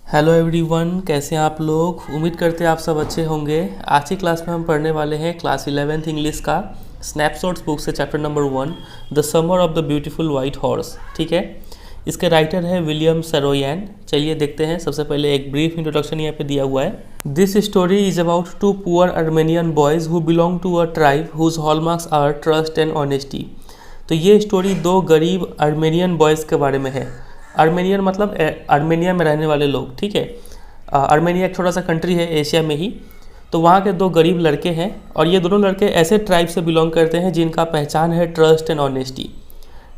Hello everyone, कैसे हैं आप लोग। उम्मीद करते हैं आप सब अच्छे होंगे। आज की क्लास में हम पढ़ने वाले हैं क्लास 11th इंग्लिश का स्नैपशॉट्स बुक से chapter number 1 the summer of the beautiful white horse. ठीक है, इसके राइटर है विलियम सरोयान। चलिए देखते हैं। सबसे पहले एक ब्रीफ इंट्रोडक्शन यहाँ पे दिया हुआ है। This story is about two poor Armenian boys who belong to a tribe whose hallmarks are trust and honesty. तो ये स्टोरी दो गरीब अर्मेनियन बॉयज़ के बारे में है। आर्मेनियन मतलब आर्मेनिया में रहने वाले लोग। ठीक है, आर्मेनिया एक छोटा सा कंट्री है एशिया में ही। तो वहाँ के दो गरीब लड़के हैं और ये दोनों लड़के ऐसे ट्राइब से बिलोंग करते हैं जिनका पहचान है ट्रस्ट एंड ऑनेस्टी।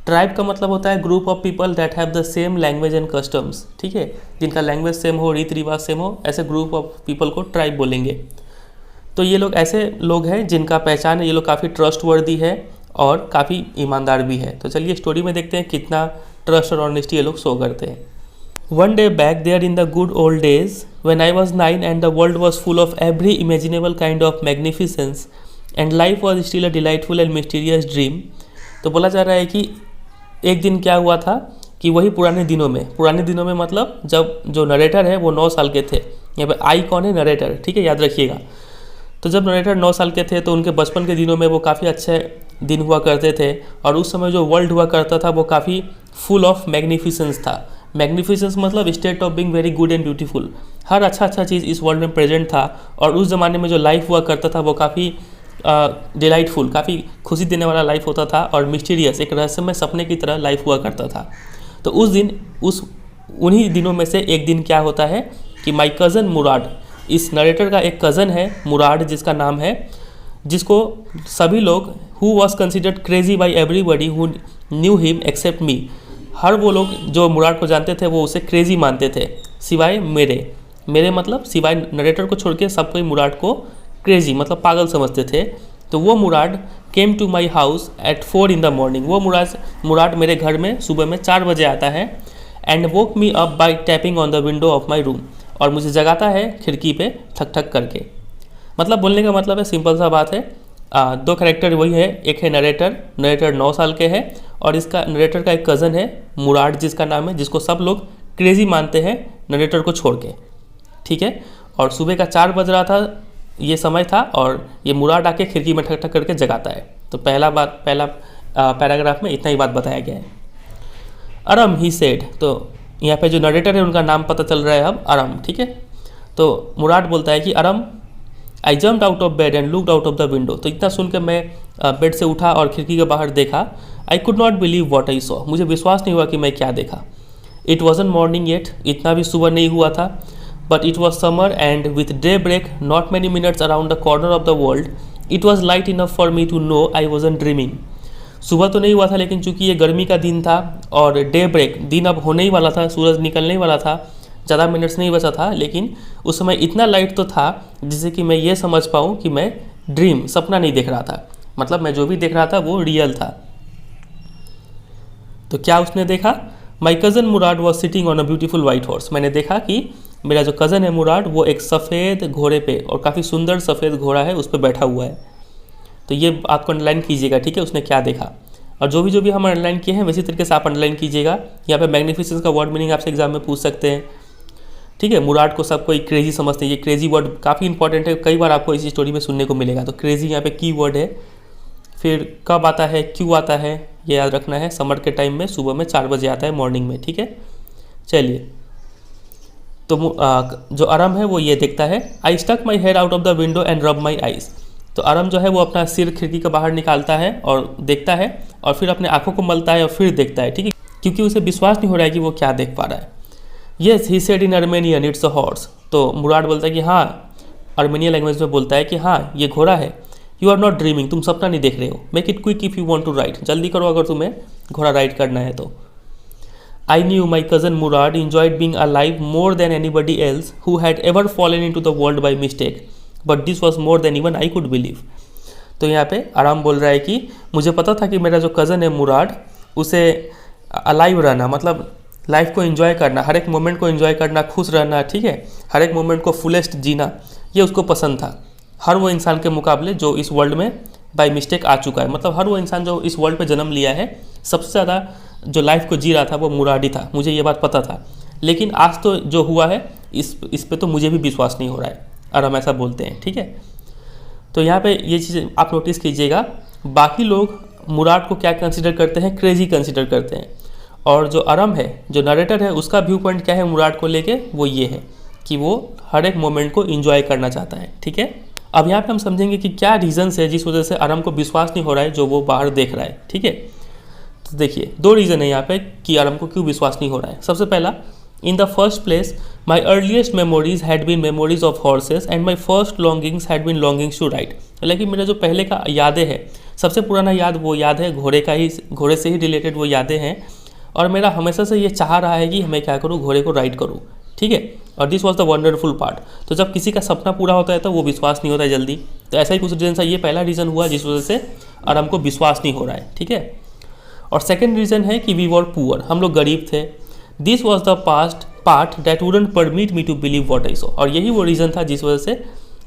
ट्राइब का मतलब होता है group of people that have the same language and customs. ठीक है, जिनका लैंग्वेज सेम हो, रीति रिवाज सेम हो, ऐसे ग्रुप ऑफ पीपल को ट्राइब बोलेंगे। तो ये लोग ऐसे लोग हैं जिनका पहचान है, ये लोग काफ़ी ट्रस्ट वर्दी है और काफ़ी ईमानदार भी है। तो चलिए स्टोरी में देखते हैं कितना ट्रस्ट और ऑनेस्टी ये लोग शो करते हैं। One day back there in the good old days when I was 9 and the world was full of every imaginable kind of magnificence and life was still a delightful and mysterious dream. तो बोला जा रहा है कि एक दिन क्या हुआ था कि वही पुराने दिनों में मतलब जब जो नरेटर है वो 9 साल के थे। यहाँ पे आई कौन है? नरेटर। ठीक है, याद रखिएगा। तो जब नरेटर 9 साल के थे तो उनके बचपन के दिनों में वो काफ़ी अच्छे दिन हुआ करते थे और उस समय जो वर्ल्ड हुआ करता था वो काफ़ी फुल ऑफ मैग्निफिसेंस था। मैग्निफिसेंस मतलब state of being very good and beautiful. हर अच्छा चीज़ इस वर्ल्ड में प्रेजेंट था और उस ज़माने में जो लाइफ हुआ करता था वो काफ़ी डिलाइटफुल, काफ़ी खुशी देने वाला लाइफ होता था और मिस्टीरियस, एक रहस्यमय सपने की तरह लाइफ हुआ करता था। तो उन्हीं दिनों में से एक दिन क्या होता है कि माई कज़न मुराद, इस नरेटर का एक कज़न है मुराद जिसका नाम है, जिसको सभी लोग who was considered crazy by everybody who knew him except me. हर वो लोग जो मुराद को जानते थे वो उसे क्रेजी मानते थे सिवाय मेरे मतलब सिवाय नरेटर को छोड़ के सब कोई मुराद को क्रेजी मतलब पागल समझते थे। तो वो Murad came to my house at 4 in the morning। वो मुराद मेरे घर में सुबह में 4 बजे आता है and woke me up by tapping on the window of my room, और मुझे जगाता है खिड़की पे ठक ठक करके। मतलब बोलने का मतलब है, सिंपल सा बात है। दो कैरेक्टर वही है, एक है नरेटर 9 साल के है और इसका नरेटर का एक कज़न है मुराद जिसका नाम है, जिसको सब लोग क्रेजी मानते हैं नरेटर को छोड़ के। ठीक है, और सुबह का 4 बज रहा था, ये समय था और ये मुराद आके खिड़की में ठक ठक करके जगाता है। तो पहला पैराग्राफ में इतना ही बात बताया गया है। अरम ही सेड, तो यहाँ पे जो नरेटर है उनका नाम पता चल रहा है अब, अरम। ठीक है, तो मुराद बोलता है कि Aram I jumped out of bed and looked out of the window. तो इतना सुन के मैं बेड से उठा और खिड़की के बाहर देखा। I could not believe what I saw, मुझे विश्वास नहीं हुआ कि मैं क्या देखा। इट वॉजन मॉर्निंग येट, इतना भी सुबह नहीं हुआ था, but it was summer and with daybreak not many minutes around the corner of the world it was light enough for me to know I wasn't dreaming. सुबह तो नहीं हुआ था लेकिन चूंकि ये गर्मी का दिन था और डे ब्रेक, दिन अब होने ही वाला था, सूरज निकलने ही वाला था, ज़्यादा मिनट्स नहीं बचा था, लेकिन उस समय इतना लाइट तो था जिससे कि मैं ये समझ पाऊँ कि मैं सपना नहीं देख रहा था। मतलब मैं जो भी देख रहा था वो रियल था। तो क्या उसने देखा? माई cousin Murad was sitting on a beautiful white horse. मैंने देखा कि मेरा जो कज़न है मुराद वो एक सफ़ेद घोड़े पे, और काफ़ी सुंदर सफ़ेद घोड़ा है, उस पर बैठा हुआ है। तो ये आपको अंडरलाइन कीजिएगा। ठीक है, उसने क्या देखा, और जो भी हम अंडरलाइन किए हैं वैसी तरीके से आप अंडरलाइन कीजिएगा। यहाँ पे मैग्निफिसेंस का वर्ड मीनिंग आपसे एग्जाम में पूछ सकते हैं। ठीक है, मुराद को सब कोई क्रेजी समझते हैं। ये क्रेजी वर्ड काफ़ी इंपॉर्टेंट है, कई बार आपको इस स्टोरी में सुनने को मिलेगा। तो क्रेजी यहाँ पे की वर्ड है। फिर कब आता है, क्यों आता है, ये याद रखना है। समर के टाइम में सुबह में 4 बजे आता है, मॉर्निंग में। ठीक है, चलिए। तो जो अरम है वो ये देखता है। I stuck my head out of the window and rub my eyes. तो अरम जो है वो अपना सिर खिड़की के बाहर निकालता है और देखता है और फिर अपने आंखों को मलता है और फिर देखता है। ठीक है, क्योंकि उसे विश्वास नहीं हो रहा है कि वो क्या देख पा रहा है। Yes he said in Armenian it's a horse. तो मुराद बोलता है कि हाँ, अर्मेनियन लैंग्वेज में बोलता है कि हाँ ये घोड़ा है। यू आर नॉट ड्रीमिंग, तुम सपना नहीं देख रहे हो। Make it quick if you want to ride, जल्दी करो अगर तुम्हें घोड़ा राइड करना है तो। I knew my cousin Murad enjoyed being alive more than anybody else who had ever fallen into the world by mistake, but this was more than even I could believe। तो यहाँ पे आराम बोल रहा है कि मुझे पता था कि मेरा जो कज़न है मुराद, उसे अलाइव रहना मतलब लाइफ को एंजॉय करना, हर एक मोमेंट को एंजॉय करना, खुश रहना, ठीक है, हर एक मोमेंट को फुलेस्ट जीना, ये उसको पसंद था। हर वो इंसान के मुकाबले जो इस वर्ल्ड में बाय मिस्टेक आ चुका है, मतलब हर वो इंसान जो इस वर्ल्ड पे जन्म लिया है, सबसे ज़्यादा जो लाइफ को जी रहा था वो मुराद ही था। मुझे ये बात पता था, लेकिन आज तो जो हुआ है इस पे तो मुझे भी विश्वास नहीं हो रहा है, अरम ऐसा बोलते हैं। ठीक है, तो यहाँ पे ये चीज़ आप नोटिस कीजिएगा। बाकी लोग मुराद को क्या कंसिडर करते हैं, क्रेजी कंसिडर करते हैं, और जो अरम है, जो नरेटर है, उसका व्यू पॉइंट क्या है मुराद को लेके, वो ये है कि वो हर एक मोमेंट को एंजॉय करना चाहता है। ठीक है, अब यहाँ पे हम समझेंगे कि क्या रीज़न्स है जिस वजह से अरम को विश्वास नहीं हो रहा है जो वो बाहर देख रहा है। ठीक है, तो देखिए 2 रीज़न है यहाँ पे कि अरम को क्यों विश्वास नहीं हो रहा है। सबसे पहला, in the first place my earliest memories had been memories of horses and my first longings had been longings to ride. लेकिन मेरा जो पहले का यादें है, सबसे पुराना याद वो याद है घोड़े से ही रिलेटेड वो यादें हैं, और मेरा हमेशा से ये चाह रहा है कि मैं क्या करूँ, घोड़े को राइड करूँ। ठीक है, और this was the wonderful part. तो जब किसी का सपना पूरा होता है तो वो विश्वास नहीं होता है जल्दी, तो ऐसा ही कुछ रीज़न था। ये पहला रीज़न हुआ जिस वजह से अरम को विश्वास नहीं हो रहा है। ठीक है, और सेकेंड रीज़न है कि वी वर पुअर, हम लोग गरीब थे। This was the part that wouldn't permit me to believe what I saw, और यही वो रीज़न था जिस वजह से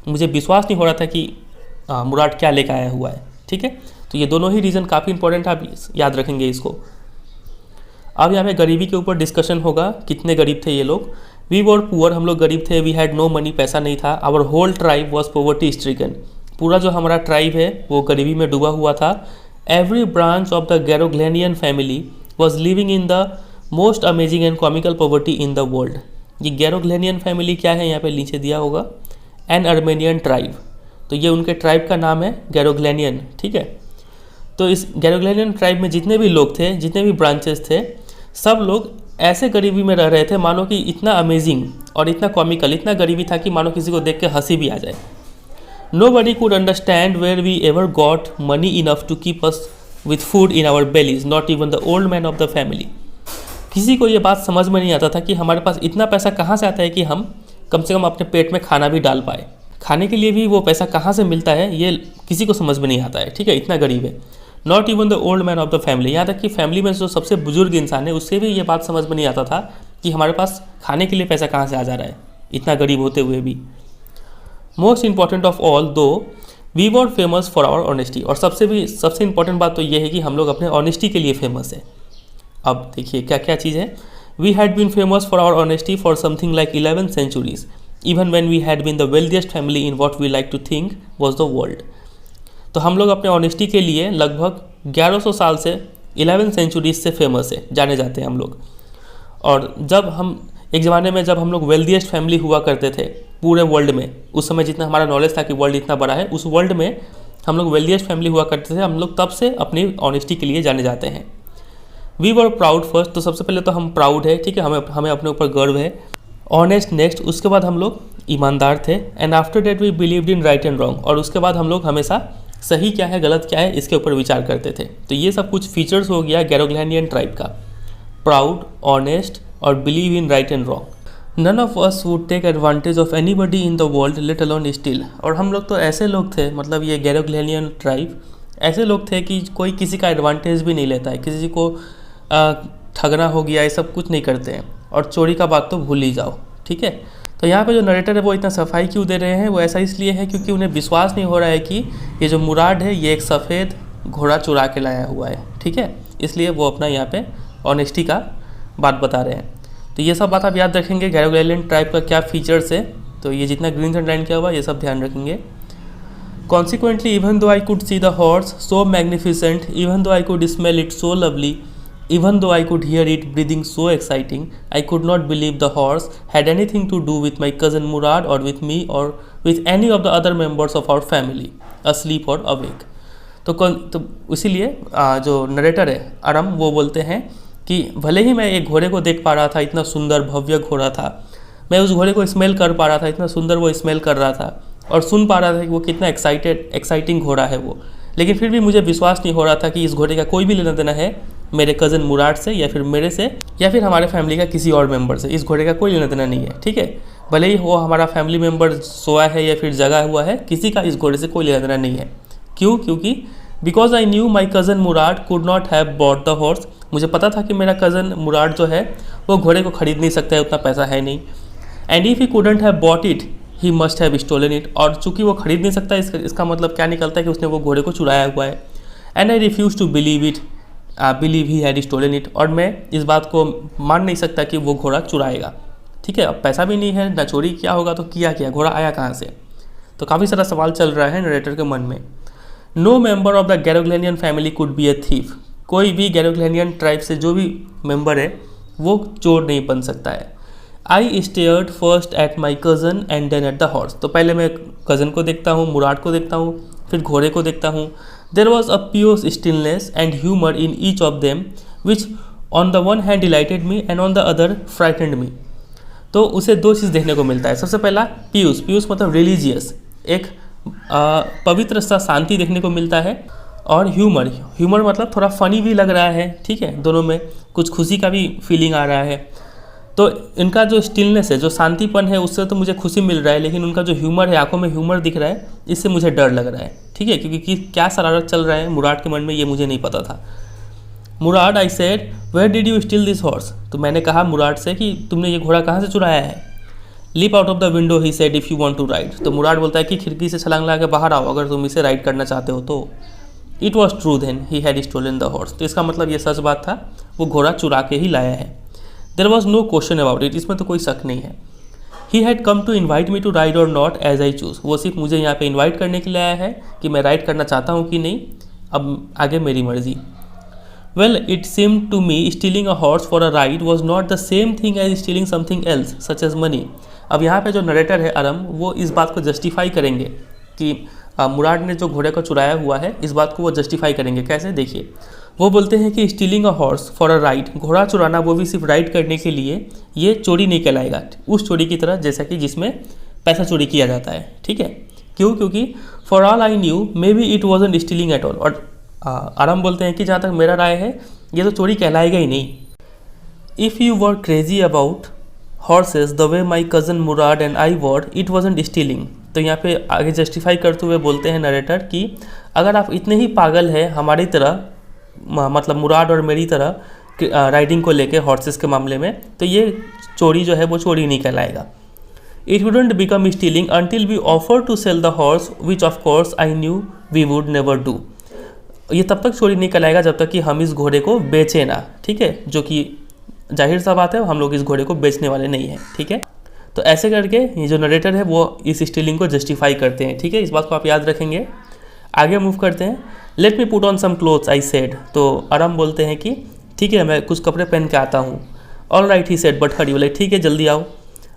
मुझे विश्वास नहीं हो रहा था कि मुराद क्या लेकर आया हुआ है। ठीक है, तो ये दोनों ही रीज़न काफ़ी इंपॉर्टेंट, आप याद रखेंगे इसको। अब यहाँ पे गरीबी के ऊपर डिस्कशन होगा, कितने गरीब थे ये लोग। वी वर पुअर, हम लोग गरीब थे। वी हैड नो मनी, पैसा नहीं था। Our whole tribe was poverty stricken, पूरा जो हमारा ट्राइब है वो गरीबी में डूबा हुआ था। Every branch of the Garoghlanian family was living in the most amazing and comical poverty in the world. ये गैरोग्लेनियन फैमिली क्या है, यहाँ पे नीचे दिया होगा, एन अर्मेनियन ट्राइब, तो ये उनके ट्राइब का नाम है गैरोग्लेनियन। ठीक है, तो इस गैरोग्लेनियन ट्राइब में जितने भी लोग थे, जितने भी ब्रांचेस थे, सब लोग ऐसे गरीबी में रह रहे थे मानो कि इतना अमेजिंग और इतना कॉमिकल, इतना गरीबी था कि मानो किसी को देख के हंसी भी आ जाए। Nobody could understand where we ever got money enough to keep us with food in our bellies, not even the old man of the family. किसी को ये बात समझ में नहीं आता था कि हमारे पास इतना पैसा कहाँ से आता है कि हम कम से कम अपने पेट में खाना भी डाल पाए। खाने के लिए भी वो पैसा कहाँ से मिलता है ये किसी को समझ में नहीं आता है। ठीक है, इतना गरीब है। Not even the old man of the family, यहाँ तक कि फैमिली में जो सबसे बुजुर्ग इंसान है उससे भी ये बात समझ में नहीं आता था कि हमारे पास खाने के लिए पैसा कहाँ से आ जा रहा है, इतना गरीब होते हुए भी। Most important of all though we were famous for our honesty, और सबसे इंपॉर्टेंट बात तो ये है कि हम लोग अपने ऑनेस्टी के लिए फेमस है। अब देखिए क्या क्या चीज़ है। We had been famous for our honesty for something like 11 centuries, even when we had been the wealthiest family in what we like to think was the world. तो हम लोग अपने ऑनेस्टी के लिए लगभग 1100 साल से 11 centuries से फेमस है, जाने जाते हैं हम लोग। और जब हम एक ज़माने में जब हम लोग वेल्थिएस्ट फैमिली हुआ करते थे पूरे वर्ल्ड में, उस समय जितना हमारा नॉलेज था कि वर्ल्ड इतना बड़ा है, उस वर्ल्ड में हम लोग वेल्थिएस्ट फैमिली हुआ करते थे, हम लोग तब से अपनी ऑनेस्टी के लिए जाने जाते हैं। वी वर प्राउड फर्स्ट, तो सबसे पहले तो हम प्राउड है। ठीक है, हमें अपने ऊपर गर्व है। ऑनेस्ट नेक्स्ट, उसके बाद हम लोग ईमानदार थे। And after that we believed in right and wrong, और उसके बाद हम लोग हमेशा सही क्या है गलत क्या है इसके ऊपर विचार करते थे। तो ये सब कुछ फीचर्स हो गया गैरोग्लेनियन ट्राइब का, प्राउड, ऑनेस्ट और believe in right and wrong. None of us would take advantage of anybody in the world let alone steal, और हम लोग तो ऐसे लोग थे, मतलब ये गैरोग्लेनियन ट्राइब ऐसे लोग थे कि कोई किसी का एडवांटेज भी नहीं लेता है, किसी को ठगना हो गया ये सब कुछ नहीं करते हैं, और चोरी का बात तो भूल ही जाओ। ठीक है, तो यहाँ पे जो नरेटर है वो इतना सफाई क्यों दे रहे हैं, वो ऐसा इसलिए है क्योंकि उन्हें विश्वास नहीं हो रहा है कि ये जो मुराद है ये एक सफ़ेद घोड़ा चुरा के लाया हुआ है। ठीक है, इसलिए वो अपना यहाँ पे ऑनेस्टी का बात बता रहे हैं। तो ये सब बात आप याद रखेंगे, गैरोग्लेनियन ट्राइब का क्या फीचर्स है, तो ये जितना ग्रीन अंडरलाइन किया हुआ ये सब ध्यान रखेंगे। Consequently even though I could see the horse so magnificent, even though I could smell it so lovely, even though I could hear it breathing so exciting, I could not believe the horse had anything to do with my cousin Murad or with me or with any of the other members of our family, asleep or awake. तो इसीलिए जो narrator है अरम, वो बोलते हैं कि भले ही मैं एक घोड़े को देख पा रहा था, इतना सुंदर भव्य घोड़ा था, मैं उस घोड़े को स्मेल कर पा रहा था, इतना सुंदर वो स्मेल कर रहा था, और सुन पा रहा था कि वो कितना एक्साइटिंग घोड़ा है वो, लेकिन फिर भी मुझे विश्वास नहीं हो रहा था कि इस घोड़े का कोई भी लेना देना है मेरे कज़न मुराद से, या फिर मेरे से, या फिर हमारे फैमिली का किसी और मेंबर से। इस घोड़े का कोई लेना देना नहीं है। ठीक है, भले ही वो हमारा फैमिली मेंबर सोया है या फिर जगा हुआ है, किसी का इस घोड़े से कोई लेना देना नहीं है। क्यों? क्योंकि because I knew my cousin Murad could not have bought the horse, मुझे पता था कि मेरा कज़न मुराद जो है वो घोड़े को खरीद नहीं सकता है, उतना पैसा है नहीं। And if he couldn't have bought it he must have stolen it, और चूँकि वो खरीद नहीं सकता इसका मतलब क्या निकलता है कि उसने वो घोड़े को चुराया हुआ है। And I refuse to believe he had stolen it, और मैं इस बात को मान नहीं सकता कि वो घोड़ा चुराएगा। ठीक है, अब पैसा भी नहीं है, ना चोरी किया होगा तो किया क्या, घोड़ा आया कहाँ से। तो काफ़ी सारा सवाल चल रहा है नरेटर के मन में। No member of the Garoghlanian family could be a thief, कोई भी गैरोग्लेनियन ट्राइब से जो भी मेंबर है वो चोर नहीं बन सकता है। I stared first at my cousin and then at the horse, तो पहले मैं कज़न को देखता हूँ, मुराद को देखता हूँ, फिर घोड़े को देखता हूँ। There was a pure stillness and humour in each of them which on the one hand delighted me and on the other frightened me. तो उसे दो चीज़ देखने को मिलता है। सबसे पहला पीयूष, पीयूष मतलब रिलीजियस, एक पवित्र सा शांति देखने को मिलता है, और ह्यूमर, ह्यूमर मतलब थोड़ा फनी भी लग रहा है, ठीक है, दोनों में कुछ खुशी का भी फीलिंग आ रहा है। तो इनका जो स्टिलनेस है, जो शांतिपन है, उससे तो मुझे खुशी मिल रहा है, लेकिन उनका जो ह्यूमर है, आंखों में ह्यूमर दिख रहा है, इससे मुझे डर लग रहा है, ठीक है, क्योंकि क्या शरारत चल रहा है मुराद के मन में ये मुझे नहीं पता था। Murad, I said where did you steal this horse, तो मैंने कहा मुराद से कि तुमने ये घोड़ा कहाँ से चुराया है। Leap out of the window he said if you want to ride, तो मुराद बोलता है कि खिड़की से छलांग लगा के बाहर आओ अगर तुम इसे राइड करना चाहते हो तो। It was true then he had stolen the horse, तो इसका मतलब ये सच बात था, वो घोड़ा चुरा के ही लाया है। There was no question about it, इसमें तो कोई शक नहीं है। He had come to invite me to ride और नॉट एज आई चूज़, वो सिर्फ मुझे यहाँ पे इन्वाइट करने के लिए आया है कि मैं राइड करना चाहता हूँ कि नहीं, अब आगे मेरी मर्जी। Well it seem to me stealing a horse for a ride was not the same thing as stealing something else such as money. अब यहाँ पे जो नरेटर है अरम, वो इस बात को जस्टिफाई करेंगे कि मुराद ने जो घोड़े को चुराया हुआ है, इस बात को वो जस्टिफाई करेंगे। कैसे, देखिए, वो बोलते हैं कि stealing a horse for a ride, घोड़ा चुराना वो भी सिर्फ राइड करने के लिए, ये चोरी नहीं कहलाएगा उस चोरी की तरह जैसा कि जिसमें पैसा चोरी किया जाता है, ठीक है। क्यों, क्योंकि for all I knew may be it wasn't stealing at all, और आराम बोलते हैं कि जहाँ तक मेरा राय है ये तो चोरी कहलाएगा ही नहीं। If you were crazy about horses the way my cousin Murad and I were it wasn't stealing, तो यहाँ पे आगे जस्टिफाई करते हुए बोलते हैं नरेटर कि अगर आप इतने ही पागल हैं हमारी तरह, मतलब मुराद और मेरी तरह राइडिंग को लेके हॉर्सेस के मामले में, तो ये चोरी जो है वो चोरी नहीं कहलाएगा। It wouldn't become stealing until we offer to sell the horse which of course I knew we would never do, ये तब तक चोरी नहीं कहलाएगा जब तक कि हम इस घोड़े को बेचें ना, ठीक है, जो कि जाहिर सा बात है हम लोग इस घोड़े को बेचने वाले नहीं हैं, ठीक है। तो ऐसे करके ये जो नरेटर है वो इस स्टीलिंग को जस्टिफाई करते हैं, ठीक है, इस बात को आप याद रखेंगे। आगे मूव करते हैं। Let me put on some clothes I said, तो आराम बोलते हैं कि ठीक है मैं कुछ कपड़े पहन के आता हूँ। All right he said but hurry, बोले ठीक है जल्दी आओ।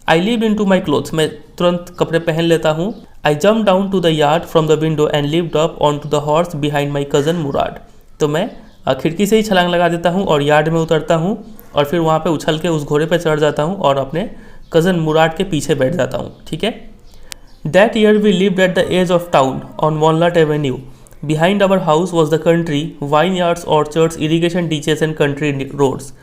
I leaped into my clothes, मैं तुरंत कपड़े पहन लेता हूँ। I jump down to the yard from the window and leaped up onto the horse behind my cousin Murad, तो मैं खिड़की से ही छलांग लगा देता हूँ और यार्ड में उतरता हूँ और फिर वहाँ पे उछल के उस घोड़े पे चढ़ जाता हूँ और अपने कज़न मुराद के पीछे बैठ जाता हूँ, ठीक है। That year we lived at the edge of town on Walnut Avenue, behind our house was the country, vineyards, orchards, irrigation ditches and country roads.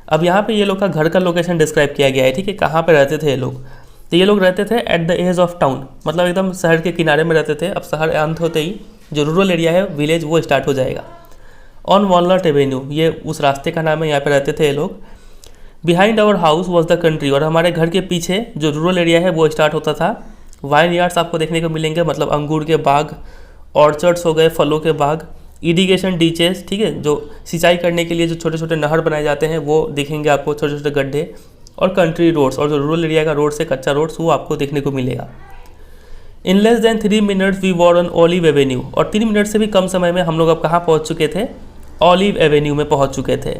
अब यहाँ पे ये लोग का घर का लोकेशन डिस्क्राइब किया गया है, ठीक है, कहाँ पे रहते थे ये लोग। तो ये लोग रहते थे at the edge of town, मतलब एकदम शहर के किनारे में रहते थे। अब शहर अंत होते ही जो रूरल एरिया है, विलेज, वो स्टार्ट हो जाएगा। ऑन वॉलनट एवेन्यू, ये उस रास्ते का नाम है, यहाँ पे रहते थे ये लोग। Behind our house was the country, और हमारे घर के पीछे जो रूरल एरिया है वो स्टार्ट होता था। वाइन यार्ड्स आपको देखने को मिलेंगे, मतलब अंगूर के बाग, ऑर्चर्ड्स हो गए, फलों के बाग, इरीगेशन डीचेस, ठीक है, जो सिंचाई करने के लिए जो छोटे छोटे नहर बनाए जाते हैं वो दिखेंगे आपको, छोटे छोटे गड्ढे, और कंट्री रोड्स, और जो रूरल एरिया का रोड से कच्चा रोड्स वो आपको देखने को मिलेगा। In less than 3 minutes we were on Olive Avenue, और 3 मिनट से भी कम समय में हम लोग अब कहाँ पहुँच चुके थे, ऑलिव एवेन्यू में पहुँच चुके थे।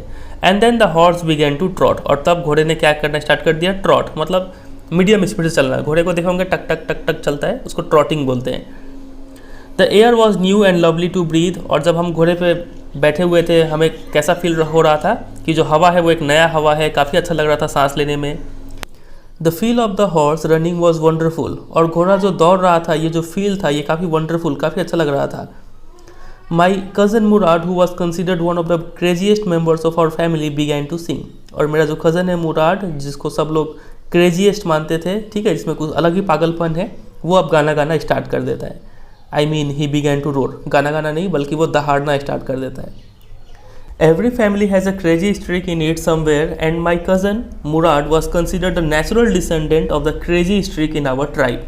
And then the horse began to trot, और तब घोड़े ने क्या करना स्टार्ट कर दिया, ट्रॉट, मतलब मीडियम स्पीड से चलना। घोड़े को देखोगे टक टक टक टक चलता है, उसको ट्रॉटिंग बोलते हैं। The air was new and lovely to breathe, और जब हम घोड़े पे बैठे हुए थे हमें कैसा फील हो रहा था कि जो हवा है वो एक नया हवा है, काफ़ी अच्छा लग रहा था सांस लेने में। The feel of the horse running was wonderful, और घोड़ा जो दौड़ रहा था, ये जो फील था ये काफ़ी वंडरफुल, काफ़ी अच्छा लग रहा था। My cousin Murad who was considered one of the craziest members of our family began to sing, और मेरा जो कज़न है मुराद, जिसको सब लोग क्रेजीएस्ट मानते थे, ठीक है, जिसमें कुछ अलग ही पागलपन है, वो अब गाना गाना स्टार्ट कर देता है। I mean he began to roar, गाना गाना नहीं बल्कि वो दहाड़ना स्टार्ट कर देता है। Every family has a crazy streak in it somewhere and my cousin Murad was considered the natural descendant of the crazy streak in our tribe.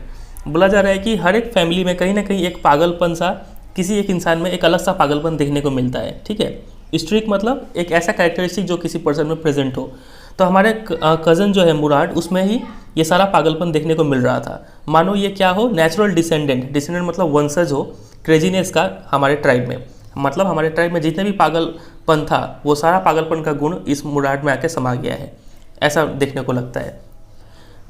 बोला जा रहा है कि हर एक फैमिली में कहीं ना कहीं एक पागलपन सा, किसी एक इंसान में एक अलग सा पागलपन देखने को मिलता है, ठीक है। स्ट्रीक मतलब एक ऐसा कैरेक्टरिस्टिक जो किसी पर्सन में प्रेजेंट हो। तो हमारे कज़न जो है मुराद, उसमें ही ये सारा पागलपन देखने को मिल रहा था। मानो ये क्या हो, नेचुरल डिसेंडेंट, डिसेंडेंट मतलब वंशज हो क्रेजीनेस का हमारे ट्राइब में, मतलब हमारे ट्राइब में जितने भी पागलपन था वो सारा पागलपन का गुण इस मुराद में आके समा गया है, ऐसा देखने को लगता है।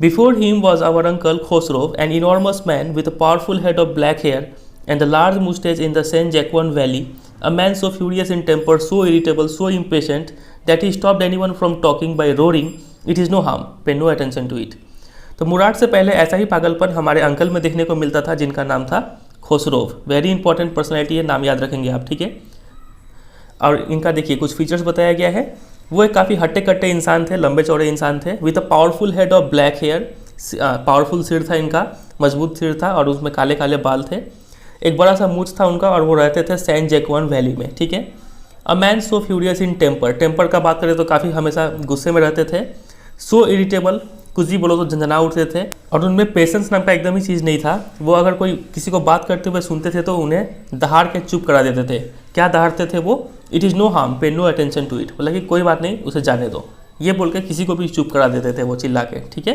Before him was our uncle Khosrow, an enormous man with a powerful head of black hair and a large mustache in the Saint Jacques Valley, a man so furious in temper, so irritable, so impatient that he stopped anyone from talking by roaring, "It is no harm, pay no attention to it." तो मुराद से पहले ऐसा ही पागलपन हमारे uncle में देखने को मिलता था, जिनका नाम था खोसरोव। वेरी इंपॉर्टेंट पर्सनैलिटी है, नाम याद रखेंगे आप, ठीक है। और इनका देखिए कुछ फीचर्स बताया गया है। वो एक काफ़ी हट्टे कट्टे इंसान थे, लंबे चौड़े इंसान थे, with a powerful head of black hair, powerful सिर था इनका, मजबूत सिर था और उसमें काले काले बाल थे। एक बड़ा सा मूंछ था उनका और वो रहते थे सेंट जैक्वन वैली में, ठीक है। A man so furious in temper, temper का बात करें तो काफ़ी हमेशा गुस्से में रहते थे। सो इरिटेबल, कुछ भी बोलो तो झंझना उठते थे और उनमें पेशेंस नाम का एकदम ही चीज़ नहीं था। वो अगर कोई किसी को बात करते हुए सुनते थे तो उन्हें दहाड़ के चुप करा देते थे। क्या दहाड़ते थे वो? It is no harm, pay no attention to it, मतलब कि कोई बात नहीं, उसे जाने दो, ये बोल के किसी को भी चुप करा देते थे वो चिल्ला के, ठीक है।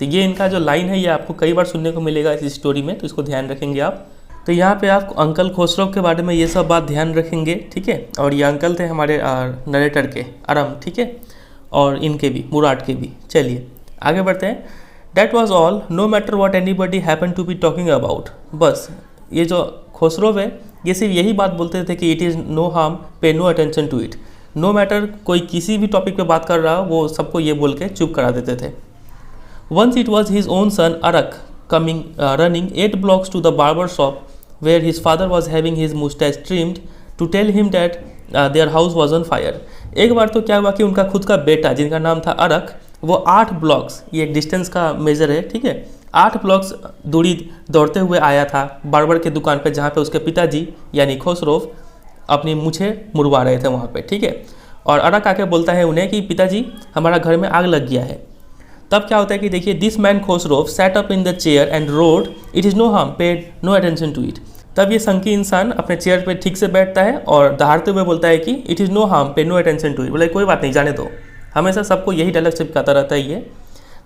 तो ये इनका जो लाइन है ये आपको कई बार सुनने को मिलेगा इस स्टोरी में, तो इसको ध्यान रखेंगे आप। तो यहाँ पे आप अंकल खोसरोव के बारे में ये सब बात ध्यान रखेंगे, ठीक है। और ये अंकल थे हमारे नरेटर के, आराम, ठीक है, और इनके भी, मुराद के भी। चलिए आगे बढ़ते हैं। That was all, no matter what anybody happen to be talking about. बस ये जो खोसरोव है ये सिर्फ यही बात बोलते थे कि it is no harm, pay no attention to it. No matter कोई किसी भी टॉपिक पे बात कर रहा हो वो सबको ये बोल के चुप करा देते थे। Once it was his own son Arak coming running 8 blocks to the barber shop where his father was having his mustache trimmed to tell him that their house was on fire। एक बार तो क्या हुआ कि उनका खुद का बेटा जिनका नाम था अरक, वो 8 blocks, ये एक डिस्टेंस का मेजर है, ठीक है, 8 blocks दूरी दौड़ते हुए आया था बार्बर के दुकान पे, जहाँ पे उसके पिताजी यानी खोसरोव अपनी मूछें मुड़वा रहे थे वहाँ पे, ठीक है। और अरक आके बोलता है उन्हें कि पिताजी हमारा घर में आग लग गया है। तब क्या होता है कि देखिए, this man Khosrove sat up in the chair and road, it is no harm, paid no attention to it. तब ये संकी इंसान अपने चेयर पे ठीक से बैठता है और दहाड़ते हुए बोलता है कि it is no harm, pay no attention to it, बोले कोई बात नहीं, जाने दो। हमेशा सबको यही डायलॉग चिपकाता रहता है ये।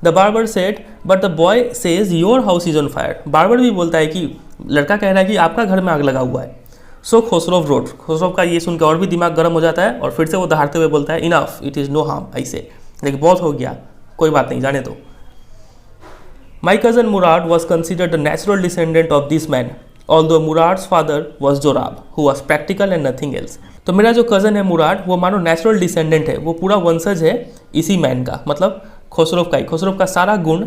The barber said but the boy says your house is on fire. Barber भी बोलता है कि लड़का कह रहा है कि आपका घर में आग लगा हुआ है। सो खोसरोव रोड, खोसरोव का ये सुन के और भी दिमाग गर्म हो जाता है और फिर से वो दहाड़ते हुए बोलता है enough, it is no harm, ऐसे, लेकिन बहुत हो गया, कोई बात नहीं, जाने दो। My cousin Murad was considered the natural descendant of this man, although Murad's father was Zorab who was practical and nothing else. तो मेरा जो कज़न है मुराद, वो मानो नेचुरल डिसेंडेंट है, वो पूरा वंशज है इसी मैन का, मतलब खोसरोव का ही। खोसरोव का सारा गुण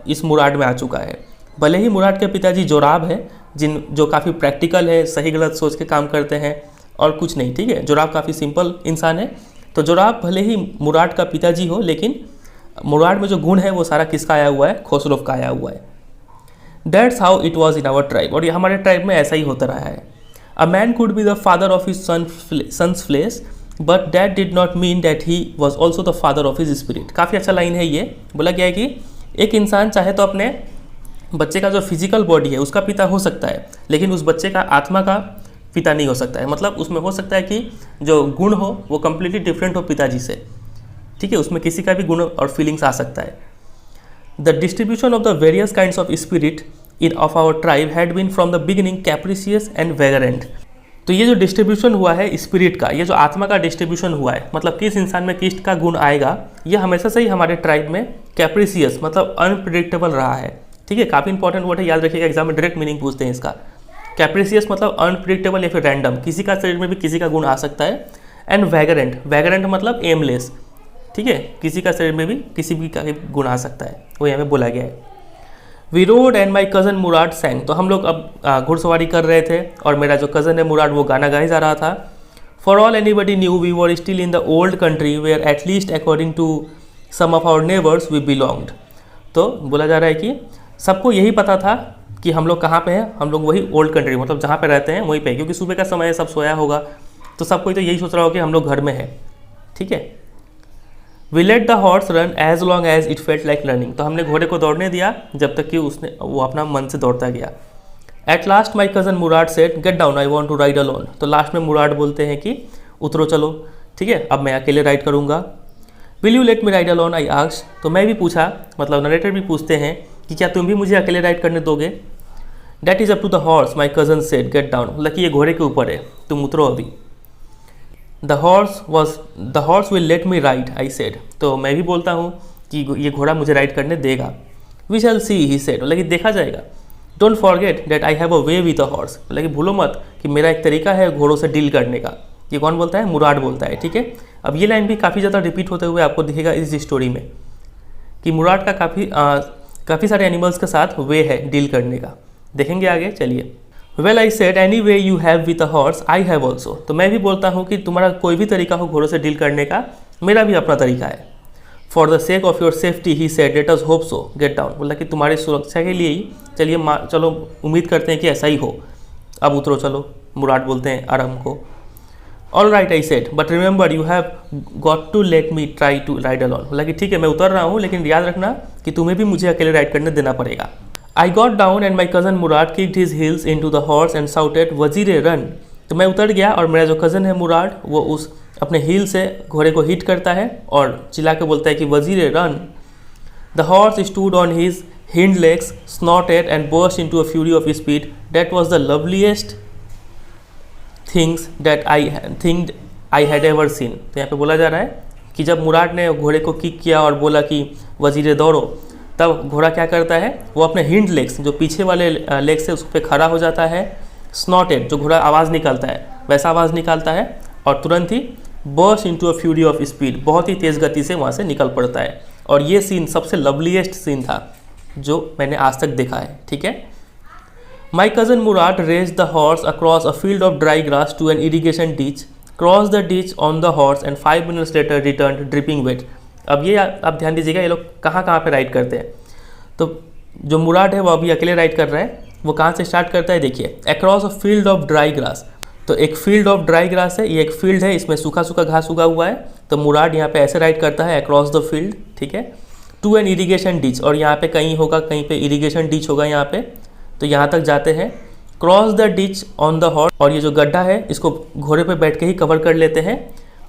इस मुराद में आ चुका है। भले ही मुराद के पिताजी जोराब है, जो काफ़ी प्रैक्टिकल है, सही गलत सोच के काम करते हैं और कुछ नहीं, ठीक है। जोराब काफ़ी सिंपल इंसान है। तो जोराब भले ही मुराद का पिताजी हो, लेकिन मुराद में जो गुण है वो सारा किसका आया हुआ है? खोसरोव का आया हुआ है। That's how it was in our tribe, और ये हमारे ट्राइब में ऐसा ही होता रहा है। A man could be the father of his sons flesh but that did not mean that he was also the father of his spirit. काफ़ी अच्छा लाइन है ये। बोला गया है कि एक इंसान चाहे तो अपने बच्चे का जो फिजिकल बॉडी है उसका पिता हो सकता है, लेकिन उस बच्चे का आत्मा का पिता नहीं हो सकता है। मतलब उसमें हो सकता है कि जो गुण हो वो कम्प्लीटली डिफरेंट हो पिताजी से, ठीक है, उसमें किसी का भी गुण और फीलिंग्स आ सकता है। The distribution of the various kinds of spirit in of our tribe had been from the beginning capricious and vagrant. तो ये जो डिस्ट्रीब्यूशन हुआ है स्पिरिट का, ये जो आत्मा का डिस्ट्रीब्यूशन हुआ है, मतलब किस इंसान में किस का गुण आएगा, ये हमेशा से ही हमारे ट्राइब में कैप्रिशियस मतलब अनप्रिडिक्टेबल रहा है, ठीक है। काफ़ी इंपॉर्टेंट वर्ड है, याद रखिएगा, एग्जाम में डायरेक्ट मीनिंग पूछते हैं इसका। कैप्रिशियस मतलब अनप्रिडिक्टेबल या फिर रैंडम, किसी का शरीर में भी किसी का गुण आ सकता है। एंड वेगरेंट, वेगरेंट मतलब एमलेस, ठीक है, किसी का शरीर में भी किसी भी का गुण आ सकता है, वो यहाँ पे बोला गया है। We rode and my cousin Murad sang. तो हम लोग अब घुड़सवारी कर रहे थे और मेरा जो कज़न है मुराद वो गाना गाए जा रहा था। For all anybody knew we were still in the old country where at least according to some of our neighbours we belonged. तो बोला जा रहा है कि सबको यही पता था कि हम लोग कहाँ पे हैं, हम लोग वही ओल्ड कंट्री मतलब जहाँ पे रहते हैं वहीं पे, क्योंकि सुबह का समय है, सब सोया होगा, तो सब कोई तो यही सोच रहा होगा कि हम लोग घर में हैं, ठीक है। We let the horse run as long as it felt like running. तो हमने घोड़े को दौड़ने दिया जब तक कि वो अपना मन से दौड़ता गया। At last my cousin Murad said get down, I want to ride alone. तो लास्ट में मुराद बोलते हैं कि उतरो चलो, ठीक है, अब मैं अकेले राइड करूँगा। Will you let me ride alone, I asked. तो मैं भी पूछा, मतलब नरेटर भी पूछते हैं कि क्या तुम भी मुझे अकेले राइड करने दोगे। That is up to the horse, my cousin said, get down. मतलब कि ये घोड़े के ऊपर है, तुम उतरो अभी। The horse will let me ride, I said. तो मैं भी बोलता हूँ कि ये घोड़ा मुझे राइड करने देगा। We shall see, he said. मतलब कि देखा जाएगा। Don't forget that I have a way with a horse. मतलब कि भूलो मत कि मेरा एक तरीका है घोड़ों से डील करने का। ये कौन बोलता है? मुराद बोलता है, ठीक है। अब ये लाइन भी काफ़ी ज़्यादा रिपीट होते हुए आपको दिखेगा इस स्टोरी में कि मुराद का काफ़ी सारे एनिमल्स के साथ वे है डील करने का। देखेंगे आगे, चलिए। Well I said, any way you have with a horse I have also. तो मैं भी बोलता हूँ कि तुम्हारा कोई भी तरीका हो घोड़ों से डील करने का, मेरा भी अपना तरीका है। For the sake of your safety, he said, let us hope so, gate down. मतलब कि तुम्हारी सुरक्षा के लिए ही चलिए चलो उम्मीद करते हैं कि ऐसा ही हो, अब उतरो चलो, मुराद बोलते हैं आराम को। All right, I said, but remember you have got to let me try to ride alone. मतलब कि ठीक है मैं उतर रहा हूँ, लेकिन याद रखना कि तुम्हें भी मुझे अकेले राइड करने देना पड़ेगा। I got down and my cousin Murad kicked his heels into the horse and shouted, Vazire run. तो मैं उतर गया और मेरा जो कज़न है मुराद, वो उस अपने हील से घोड़े को हिट करता है और चिल्ला के बोलता है कि Vazire run. The horse stood on his hind legs, snorted and burst into a fury of speed. That was the loveliest things that I had ever seen. तो यहाँ पे बोला जा रहा है कि जब मुराद ने घोड़े को किक किया और बोला कि वजीरे दौड़ो, तब घोड़ा क्या करता है, वो अपने हिंड लेग्स, जो पीछे वाले लेग्स से उस पर खड़ा हो जाता है। स्नॉटेड, जो घोड़ा आवाज़ निकालता है वैसा आवाज़ निकालता है और तुरंत ही burst into a fury of speed, बहुत ही तेज़ गति से वहाँ से निकल पड़ता है। और ये सीन सबसे लवलीएस्ट सीन था जो मैंने आज तक देखा है, ठीक है। My cousin Murad raced the horse across a field of dry grass to an irrigation ditch, cross the ditch on the horse and 5 minutes later return dripping wet. अब ये आप ध्यान दीजिएगा, ये लोग कहाँ कहाँ पे राइड करते हैं। तो जो मुराद है वो अभी अकेले राइड कर रहा है, वो कहाँ से स्टार्ट करता है, देखिए, across a field of dry grass. तो एक फील्ड ऑफ ड्राई ग्रास है, ये एक फील्ड है, इसमें सूखा सूखा घास उगा हुआ है। तो मुराद यहाँ पे ऐसे राइड करता है अक्रॉस द फील्ड, ठीक है। टू एन इरीगेशन डीच, और यहाँ पे कहीं होगा, कहीं पे इरीगेशन डीच होगा यहाँ पे, तो यहाँ तक जाते हैं। Cross the ditch on the horse, और ये जो गड्ढा है इसको घोड़े पे बैठ के ही कवर कर लेते हैं।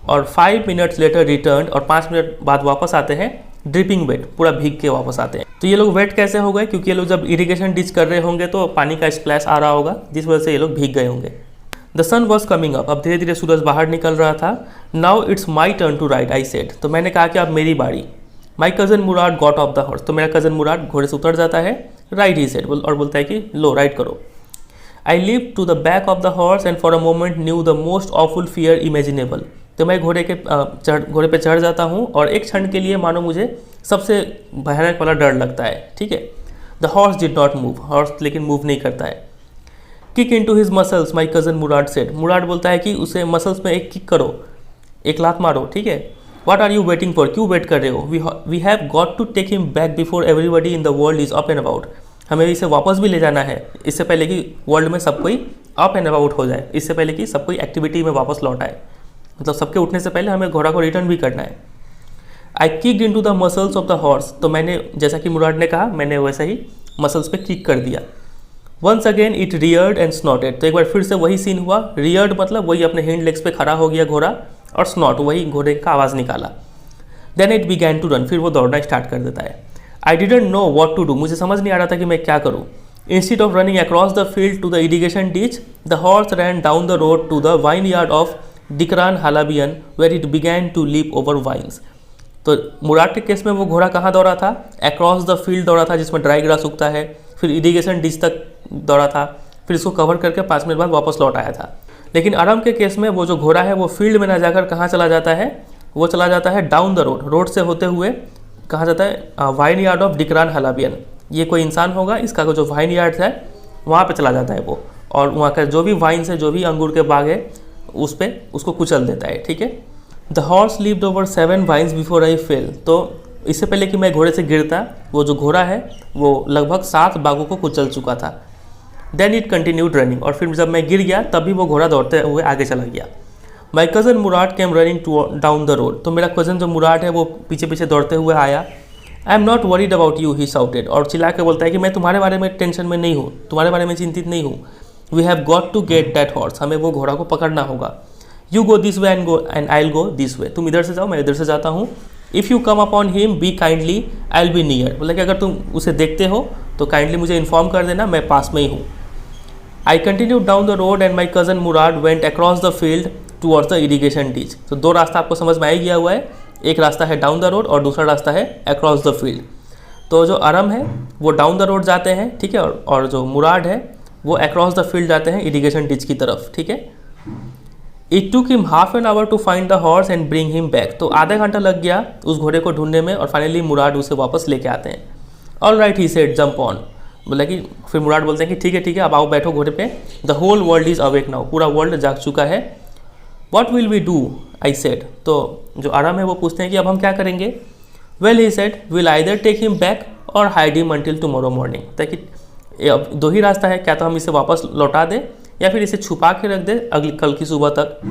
और 5 मिनट्स लेटर रिटर्न, और 5 मिनट बाद वापस आते हैं ड्रिपिंग वेट, पूरा भीग के वापस आते हैं। तो ये लोग वेट कैसे हो गए, क्योंकि ये लोग जब इरिगेशन डिच कर रहे होंगे तो पानी का स्प्लैश आ रहा होगा, जिस वजह से ये लोग भीग गए होंगे। The sun was coming up, अब धीरे धीरे सूरज बाहर निकल रहा था। Now it's my turn to ride, I said. तो मैंने कहा कि अब मेरी बारी। My cousin Murad got off the horse, तो मेरा कज़न मुराद घोड़े से उतर जाता है। राइड, ही सेड, और बोलता है कि लो राइड करो। I live to the back of the horse and for a moment knew the most awful fear imaginable. तो मैं घोड़े पे चढ़ जाता हूँ और एक क्षण के लिए मानो मुझे सबसे भयानक वाला डर लगता है, ठीक है। The horse did not move, horse लेकिन मूव नहीं करता है। Kick into his muscles, my cousin Murad said. Murad बोलता है कि उसे मसल्स में एक किक करो, एक लात मारो, ठीक है। What are you waiting for, क्यों वेट कर रहे हो। We have got to take him back before everybody in the world is up and about. हमें इसे वापस भी ले जाना है, इससे पहले कि वर्ल्ड में सब कोई अप एंड अबाउट हो जाए, इससे पहले कि सब कोई एक्टिविटी में वापस लौट आए। मतलब सबके उठने से पहले हमें घोड़ा को रिटर्न भी करना है। I kicked into the muscles of the horse, तो मैंने, जैसा कि मुराद ने कहा, मैंने वैसा ही मसल्स पे किक कर दिया। Once again it reared and snorted, तो एक बार फिर से वही सीन हुआ। रियर्ड मतलब वही अपने हिंड लेग्स पे खड़ा हो गया घोड़ा, और स्नॉट वही घोड़े का आवाज़ निकाला। Then it began to run, फिर वो दौड़ना स्टार्ट कर देता है। I didn't know what to do, मुझे समझ नहीं आ रहा था कि मैं क्या करूँ। Instead of running across the field to the irrigation ditch, the horse ran down the road to the vineyard of Dikran Halabian where it began to leap over vines. तो मुराद के case में वो घोड़ा कहाँ दौड़ा था, across the field दौड़ा था जिसमें ड्राई ग्रास उगता है, फिर इरीगेशन डिच तक दौड़ा था, फिर इसको कवर करके 5 मिनट बाद वापस लौट आया था। लेकिन आराम के केस में वो जो घोड़ा है वो फील्ड में ना जाकर कहाँ चला जाता है, वो चला जाता है डाउन द रोड, रोड से होते हुए कहाँ जाता है, वाइन यार्ड ऑफ डिकरान हालाबियन। ये कोई इंसान होगा, इसका जो वाइन यार्ड है वहाँ पे चला जाता है वो, और वहाँ का जो भी वाइन्स है, जो भी अंगूर के बाग है, उस पर उसको कुचल देता है, ठीक है। The horse lived over 7 vines before I fell, तो इससे पहले कि मैं घोड़े से गिरता, वो जो घोड़ा है वो लगभग 7 बागों को कुचल चुका था। देन इट कंटिन्यूड रनिंग, और फिर जब मैं गिर गया तभी वो घोड़ा दौड़ते हुए आगे चला गया। My cousin Murad came running to down the road, तो मेरा कज़न जो मुराद है वो पीछे पीछे दौड़ते हुए आया। I am not worried about you, he shouted, और चिल्ला के बोलता है कि मैं तुम्हारे बारे में टेंशन में नहीं हूँ, तुम्हारे बारे में चिंतित नहीं हूँ। We have got to get that horse, हमें वो घोड़ा को पकड़ना होगा। You go this way and I will go this way, तुम इधर से जाओ, मैं इधर से जाता हूँ, if you come upon him be kindly I will be near, बोला कि अगर तुम उसे देखते हो तो काइंडली मुझे इन्फॉर्म कर देना, मैं पास में ही हूँ। I continue down the road and my cousin Murad went across the field towards the irrigation ditch. तो दो रास्ता आपको समझ में आ ही गया हुआ है, एक रास्ता है डाउन द रोड और दूसरा रास्ता है अक्रॉस द फील्ड। तो जो अरम है वो डाउन द रोड जाते हैं, ठीक है, और जो मुराद है वो अक्रॉस द फील्ड जाते हैं इरीगेशन डिच की तरफ, ठीक है। It took him half an hour to find the horse and bring him back. तो आधा घंटा लग गया उस घोड़े को ढूंढने में और फाइनली मुराद उसे वापस लेके आते हैं। All right he said jump on, बोला कि फिर मुराद बोलते हैं कि ठीक है अब आओ बैठो घोड़े पे। The whole world is awake now, पूरा वर्ल्ड जाग चुका है। What will we do I said, तो जो अरम है वो पूछते हैं कि अब हम क्या करेंगे। Well he said will either take him back or hide him until tomorrow morning, ताकि अब दो ही रास्ता है, क्या तो हम इसे वापस लौटा दें या फिर इसे छुपा के रख दे अगली कल की सुबह तक।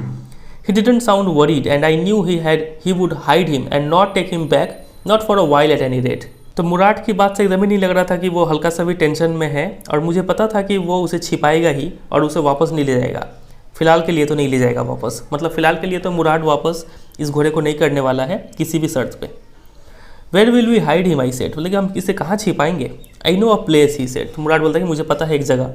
He didn't sound worried and I knew he would hide him and not take him back, not for a while at any rate. तो मुराद की बात से एकदम ही नहीं लग रहा था कि वो हल्का सा भी टेंशन में है, और मुझे पता था कि वो उसे छिपाएगा ही और उसे वापस नहीं ले जाएगा। फिलहाल के लिए तो नहीं ले जाएगा वापस, मतलब फ़िलहाल के लिए तो मुराद वापस इस घोड़े को नहीं करने वाला है किसी भी शर्त पे। Where will we hide him I said, बोले कि हम इसे कहाँ छिपाएंगे। I know a place he said, तो मुराद बोलता है कि मुझे पता है एक जगह।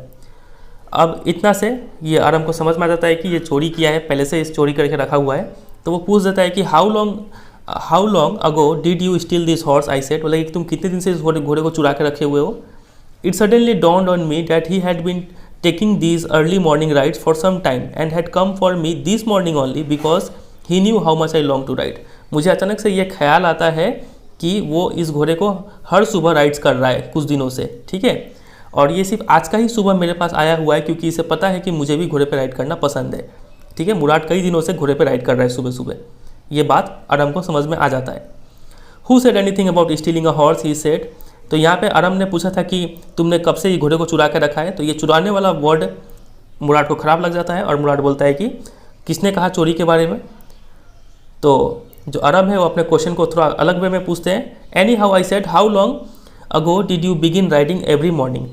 अब इतना से ये आराम को समझ में आ जाता है कि ये चोरी किया है, पहले से इस चोरी करके रखा हुआ है। तो वो पूछ देता है कि how long ago did you steal this horse I said, बोले कि तुम कितने दिन से इस घोड़े को चुरा के रखे हुए हो। It suddenly dawned on me that he had been taking these early morning rides for some time and had come for me this morning only because he knew how much I long to ride. मुझे अचानक से ये ख्याल आता है कि वो इस घोड़े को हर सुबह राइड्स कर रहा है कुछ दिनों से, ठीक है, और ये सिर्फ आज का ही सुबह मेरे पास आया हुआ है क्योंकि इसे पता है कि मुझे भी घोड़े पे राइड करना पसंद है, ठीक है। मुराद कई दिनों से घोड़े पे राइड कर रहा है सुबह सुबह, ये बात अरम को समझ में आ जाता है। Who said anything about stealing a horse he said, तो यहाँ पे अरम ने पूछा था कि तुमने कब से ये घोड़े को चुरा के रखा है। तो ये चुराने वाला वर्ड मुराद को ख़राब लग जाता है और मुराद बोलता है कि किसने कहा चोरी के बारे में। तो जो अरम है वो अपने क्वेश्चन को थोड़ा अलग वे में पूछते हैं। Any how I said how long ago did you begin riding every morning.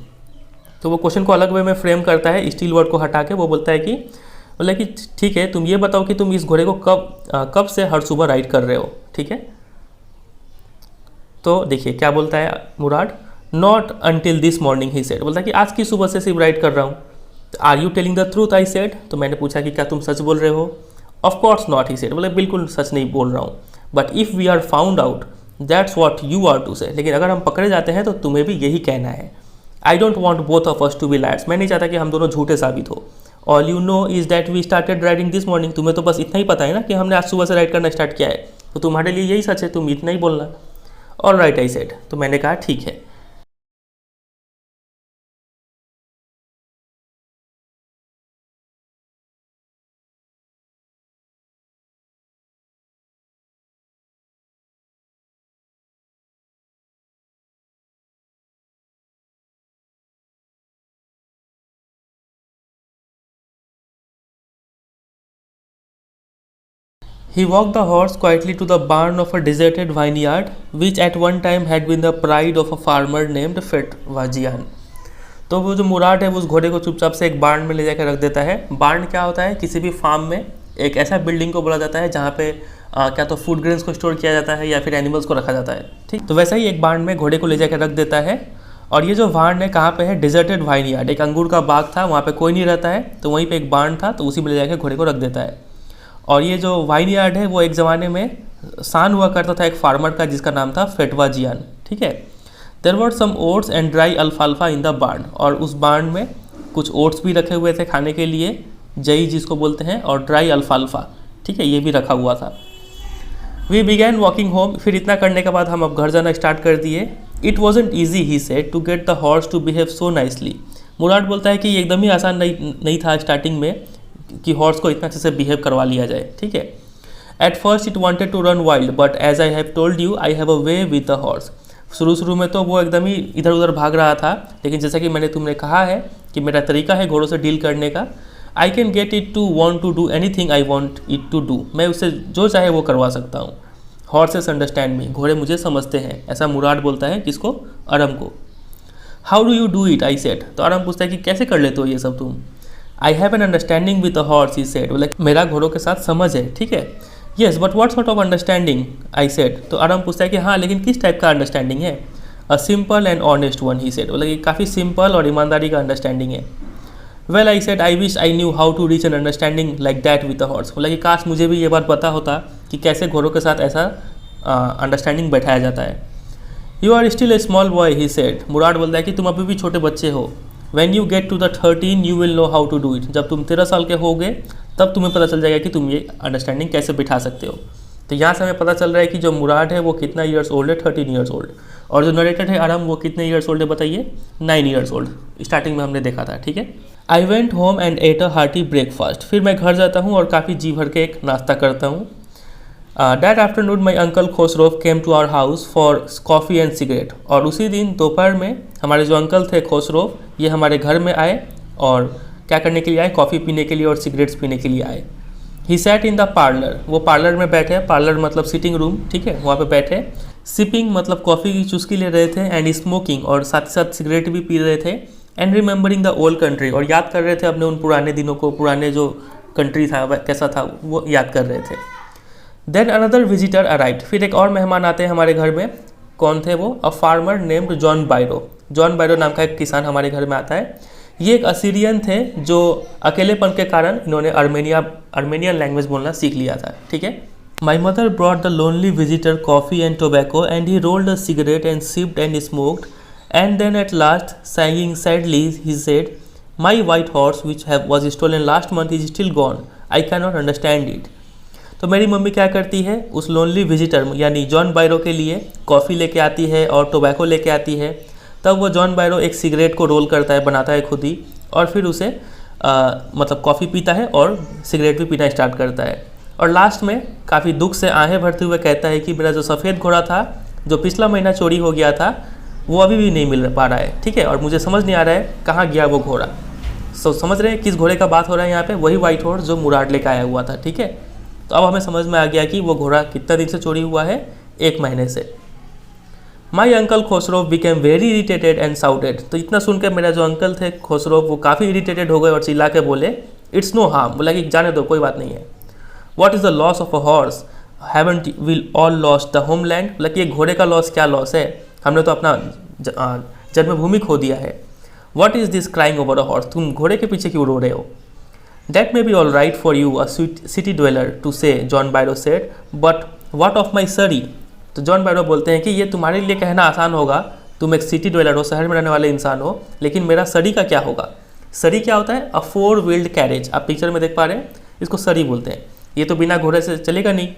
तो वो क्वेश्चन को अलग वे में फ्रेम करता है, स्टील वर्ड को हटा के। वो बोलता है कि बोला कि ठीक है तुम ये बताओ कि तुम इस घोड़े को कब से हर सुबह राइड कर रहे हो, ठीक है। तो देखिए क्या बोलता है Murad, not until this morning he said, बोलता है कि आज की सुबह से सिर्फ राइड कर रहा हूँ। Are you telling the truth I said, तो मैंने पूछा कि क्या तुम सच बोल रहे हो। Of course not he said, बोले बिल्कुल सच नहीं बोल रहा हूँ। But if we are found out that's what you are to say, लेकिन अगर हम पकड़े जाते हैं तो तुम्हें भी यही कहना है। I don't want both of us to be liars, मैं नहीं चाहता कि हम दोनों झूठे साबित हो। All you know is that we started riding this morning, तुम्हें तो बस इतना ही पता है ना कि हमने आज सुबह से राइड करना स्टार्ट किया है, तो तुम्हारे लिए यही सच है, तुम इतना ही बोलना। ऑल राइट आई सेड, तो मैंने कहा ठीक है। He walked the horse quietly to the barn of a deserted vineyard, which at one time had been the pride of a farmer named Fetwajian. तो वो जो मुराद है वो उस घोड़े को चुपचाप से एक बार्न में ले जाकर रख देता है। बार्न क्या होता है, किसी भी फार्म में एक ऐसा बिल्डिंग को बोला जाता है जहाँ पे क्या तो फूड ग्रेन्स को स्टोर किया जाता है या फिर एनिमल्स को रखा जाता है, ठीक। तो वैसा ही एक बार्न में घोड़े को ले जाकर रख देता है। और ये जो बार्न है कहाँ पे है, डिजर्टेड वाइनयार्ड, एक अंगूर का बाग था, वहाँ पे कोई नहीं रहता है, तो वहीं पे एक बार्न था, तो उसी में ले जाकर घोड़े को रख देता है। और ये जो वाइनयार्ड है वो एक ज़माने में सान हुआ करता था एक फार्मर का जिसका नाम था फेटवाजियान, ठीक है। There were some oats and dry अल्फाल्फा इन द बार्न, और उस बार्न में कुछ ओट्स भी रखे हुए थे खाने के लिए, जई जिसको बोलते हैं, और ड्राई अल्फाल्फा, ठीक है, ये भी रखा हुआ था। वी बिगैन वॉकिंग होम, फिर इतना करने के बाद हम अब घर जाना स्टार्ट कर दिए। It wasn't easy he said to get the horse to behave so nicely. Murad बोलता है कि ये एकदम ही आसान नहीं था स्टार्टिंग में कि हॉर्स को इतना अच्छे से बिहेव करवा लिया जाए, ठीक है। At first it wanted to run wild but as I have told you I have a way with the horse. शुरू में तो वो एकदम ही इधर उधर भाग रहा था, लेकिन जैसा कि मैंने तुमने कहा है कि मेरा तरीका है घोड़ों से डील करने का। I can get it to want to do anything I want it to do, मैं उससे जो चाहे वो करवा सकता हूँ। हॉर्सेस अंडरस्टैंड मी, घोड़े मुझे समझते हैं, ऐसा मुराद बोलता है किसको, अरम को। How do you do it I said, तो अरम पूछता है कि कैसे कर लेते हो ये सब तुम। I have an understanding with the horse he said, बोले मेरा घोड़ों के साथ समझ है, ठीक है। Yes but what sort of understanding I said. तो आराम पूछता है कि हाँ लेकिन किस टाइप का अंडरस्टैंडिंग है। A simple and honest one he said, बोला कि काफ़ी सिंपल और ईमानदारी का अंडरस्टैंडिंग है। Well I said I wish I knew how to reach an understanding like that with a horse, बोला कि काश मुझे भी ये बात पता होता कि कैसे घोड़ों के साथ ऐसा अंडरस्टैंडिंग बैठाया जाता है। You are still a small boy he said, Murad बोलता है कि तुम अभी भी छोटे बच्चे हो। When you get to the 13 you will know how to do it, जब तुम 13 साल के होगे तब तुम्हें पता चल जाएगा कि तुम ये अंडरस्टैंडिंग कैसे बिठा सकते हो। तो यहाँ से हमें पता चल रहा है कि जो मुराद है वो कितना ईयर्स ओल्ड है, 13 ईयर्स ओल्ड, और जो नरेटर है आराम वो कितने ईयर्स ओल्ड है बताइए, 9 ईयर्स ओल्ड। स्टार्टिंग में हमने देखा था, ठीक है। I went home and at a hearty breakfast, फिर मैं घर जाता हूँ और काफ़ी जी भर के एक नाश्ता करता हूँ। That afternoon my uncle Khosrove came to our house for coffee and cigarette, और उसी दिन दोपहर में हमारे जो अंकल थे खोसरोव ये हमारे घर में आए और क्या करने के लिए आए, कॉफ़ी पीने के लिए और सिगरेट्स पीने के लिए आए। He sat in the parlour, वो पार्लर में बैठे, पार्लर मतलब सिटिंग रूम, ठीक है, वहाँ पे बैठे। सिपिंग मतलब कॉफ़ी की चुस्की ले रहे थे, एंड स्मोकिंग और साथ ही साथ सिगरेट भी पी रहे थे, and remembering the old country, और याद कर रहे थे अपने उन पुराने दिनों को, पुराने जो कंट्री था कैसा था वो याद कर रहे थे। देन अनदर विजिटर अराइव्ड, फिर एक और मेहमान आते हैं हमारे घर में। कौन थे वो? A farmer named John Byro, John Byro नाम का एक किसान हमारे घर में आता है। ये एक असीरियन थे जो अकेलेपन के कारण इन्होंने अर्मेनियन लैंग्वेज बोलना सीख लिया था, ठीक है। My mother brought the lonely visitor coffee and tobacco and he rolled a cigarette and sipped and smoked and then at last sighing sadly he said my white horse which was stolen last month is still gone, I can not understand it. तो मेरी mummy क्या करती है, उस lonely visitor यानी John Byro के लिए coffee लेके आती है और टोबैको लेके आती है। तब वो जॉन बायरो एक सिगरेट को रोल करता है, बनाता है खुद ही, और फिर उसे मतलब कॉफ़ी पीता है और सिगरेट भी पीना स्टार्ट करता है। और लास्ट में काफ़ी दुख से आहें भरते हुए कहता है कि मेरा जो सफ़ेद घोड़ा था जो पिछला महीना चोरी हो गया था वो अभी भी नहीं मिल पा रहा है, ठीक है, और मुझे समझ नहीं आ रहा है कहाँ गया वो घोड़ा। समझ रहे हैं किस घोड़े का बात हो रहा है यहाँ पे? वही वाइट हॉर्स जो मुराद लेकर आया हुआ था, ठीक है। तो अब हमें समझ में आ गया कि वो घोड़ा कितना दिन से चोरी हुआ है, 1 महीने से। My uncle Khosrove became very irritated and shouted, तो इतना सुन के मेरा जो अंकल थे खोसरोव वो काफ़ी इरीटेटेड हो गए और चिल्ला के बोले इट्स नो हार्म, बोला कि जाने दो कोई बात नहीं है। What is the loss of a horse, haven't will all lost the homeland, बोला कि ये घोड़े का लॉस क्या लॉस है, हमने तो अपना जन्मभूमि खो दिया है। What is this crying over a horse, तुम घोड़े के पीछे क्यों रो रहे हो। That may be all right for you a city dweller to say, John Byro said, but what of my surrey. तो जॉन बायरो बोलते हैं कि ये तुम्हारे लिए कहना आसान होगा, तुम एक सिटी ड्वेलर हो, शहर में रहने वाले इंसान हो, लेकिन मेरा सरी का क्या होगा। सरी क्या होता है? अ 4 व्हील्ड कैरेज, आप पिक्चर में देख पा रहे हैं, इसको सरी बोलते हैं। ये तो बिना घोड़े से चलेगा नहीं।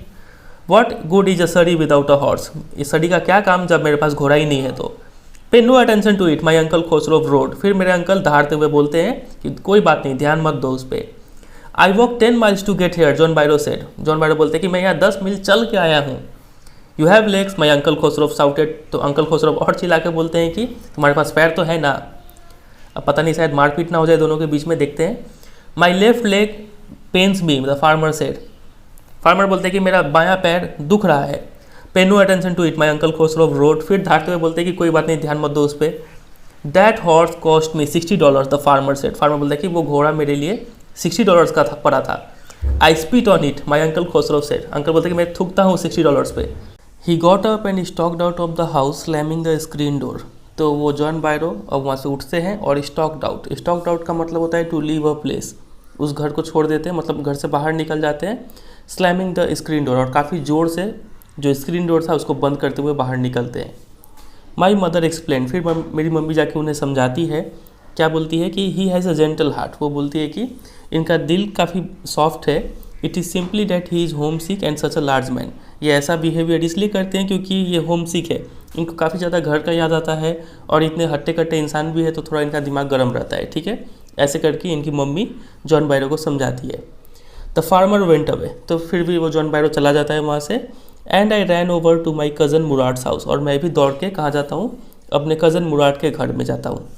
व्हाट गुड इज अ सरी विदाउट अ हॉर्स, इस सरी का क्या काम जब मेरे पास घोड़ा ही नहीं है। तो pay no attention to it my uncle Khosrove roared, फिर मेरे अंकल दहाड़ते हुए बोलते हैं कि कोई बात नहीं, ध्यान मत दो उस पर। I walk 10 miles to get here, John Byro said, John Byro बोलते हैं कि मैं यहाँ 10 मील चल के आया हूँ। You have legs my uncle Khosrove shouted, तो अंकल खोसरोव और चिल्ला के बोलते हैं कि तुम्हारे पास पैर तो है ना। अब पता नहीं शायद मारपीट ना हो जाए दोनों के बीच में, देखते हैं। My left leg pens me, the farmer said, farmer बोलते हैं कि मेरा बायां पैर दुख रहा है। Pay no attention to it my uncle Khosrove roared, फिर धारते हुए बोलते हैं कि कोई बात नहीं, ध्यान मत दो उस पर। That horse cost me $60, the farmer said, farmer बोलते हैं कि वो घोड़ा मेरे लिए $60 का पड़ा था। I spit on it my uncle Khosrove said, uncle बोलते हैं कि मैं थूकता हूँ $60 पे। He got up and stalked out of the house slamming the screen door, तो वो जॉन बायरो अब वहाँ से उठते हैं और स्टॉक्ड आउट का मतलब होता है टू लीव अ प्लेस, उस घर को छोड़ देते हैं, मतलब घर से बाहर निकल जाते हैं। स्लैमिंग द स्क्रीन डोर, और काफ़ी ज़ोर से जो स्क्रीन डोर था उसको बंद करते हुए बाहर निकलते हैं। माई मदर एक्सप्लेन, फिर मेरी मम्मी जाके उन्हें समझाती है, क्या बोलती है कि he has a gentle heart, वो बोलती है कि इनका दिल काफ़ी सॉफ्ट है। It is simply that he is home sick and such a large man, ये ऐसा बिहेवियर इसलिए करते हैं क्योंकि ये होम सिक है, इनको काफ़ी ज़्यादा घर का याद आता है और इतने हट्टे कट्टे इंसान भी है तो थोड़ा इनका दिमाग गर्म रहता है, ठीक है। ऐसे करके इनकी मम्मी जॉन बायरो को समझाती है। द फार्मर वेंट अवे, तो फिर भी वो जॉन बायरो चला जाता है वहाँ से। And I ran over to my cousin Murad's house, और मैं भी दौड़ के कहाँ जाता हूँ, अपने कज़न मुराद के घर में जाता हूँ।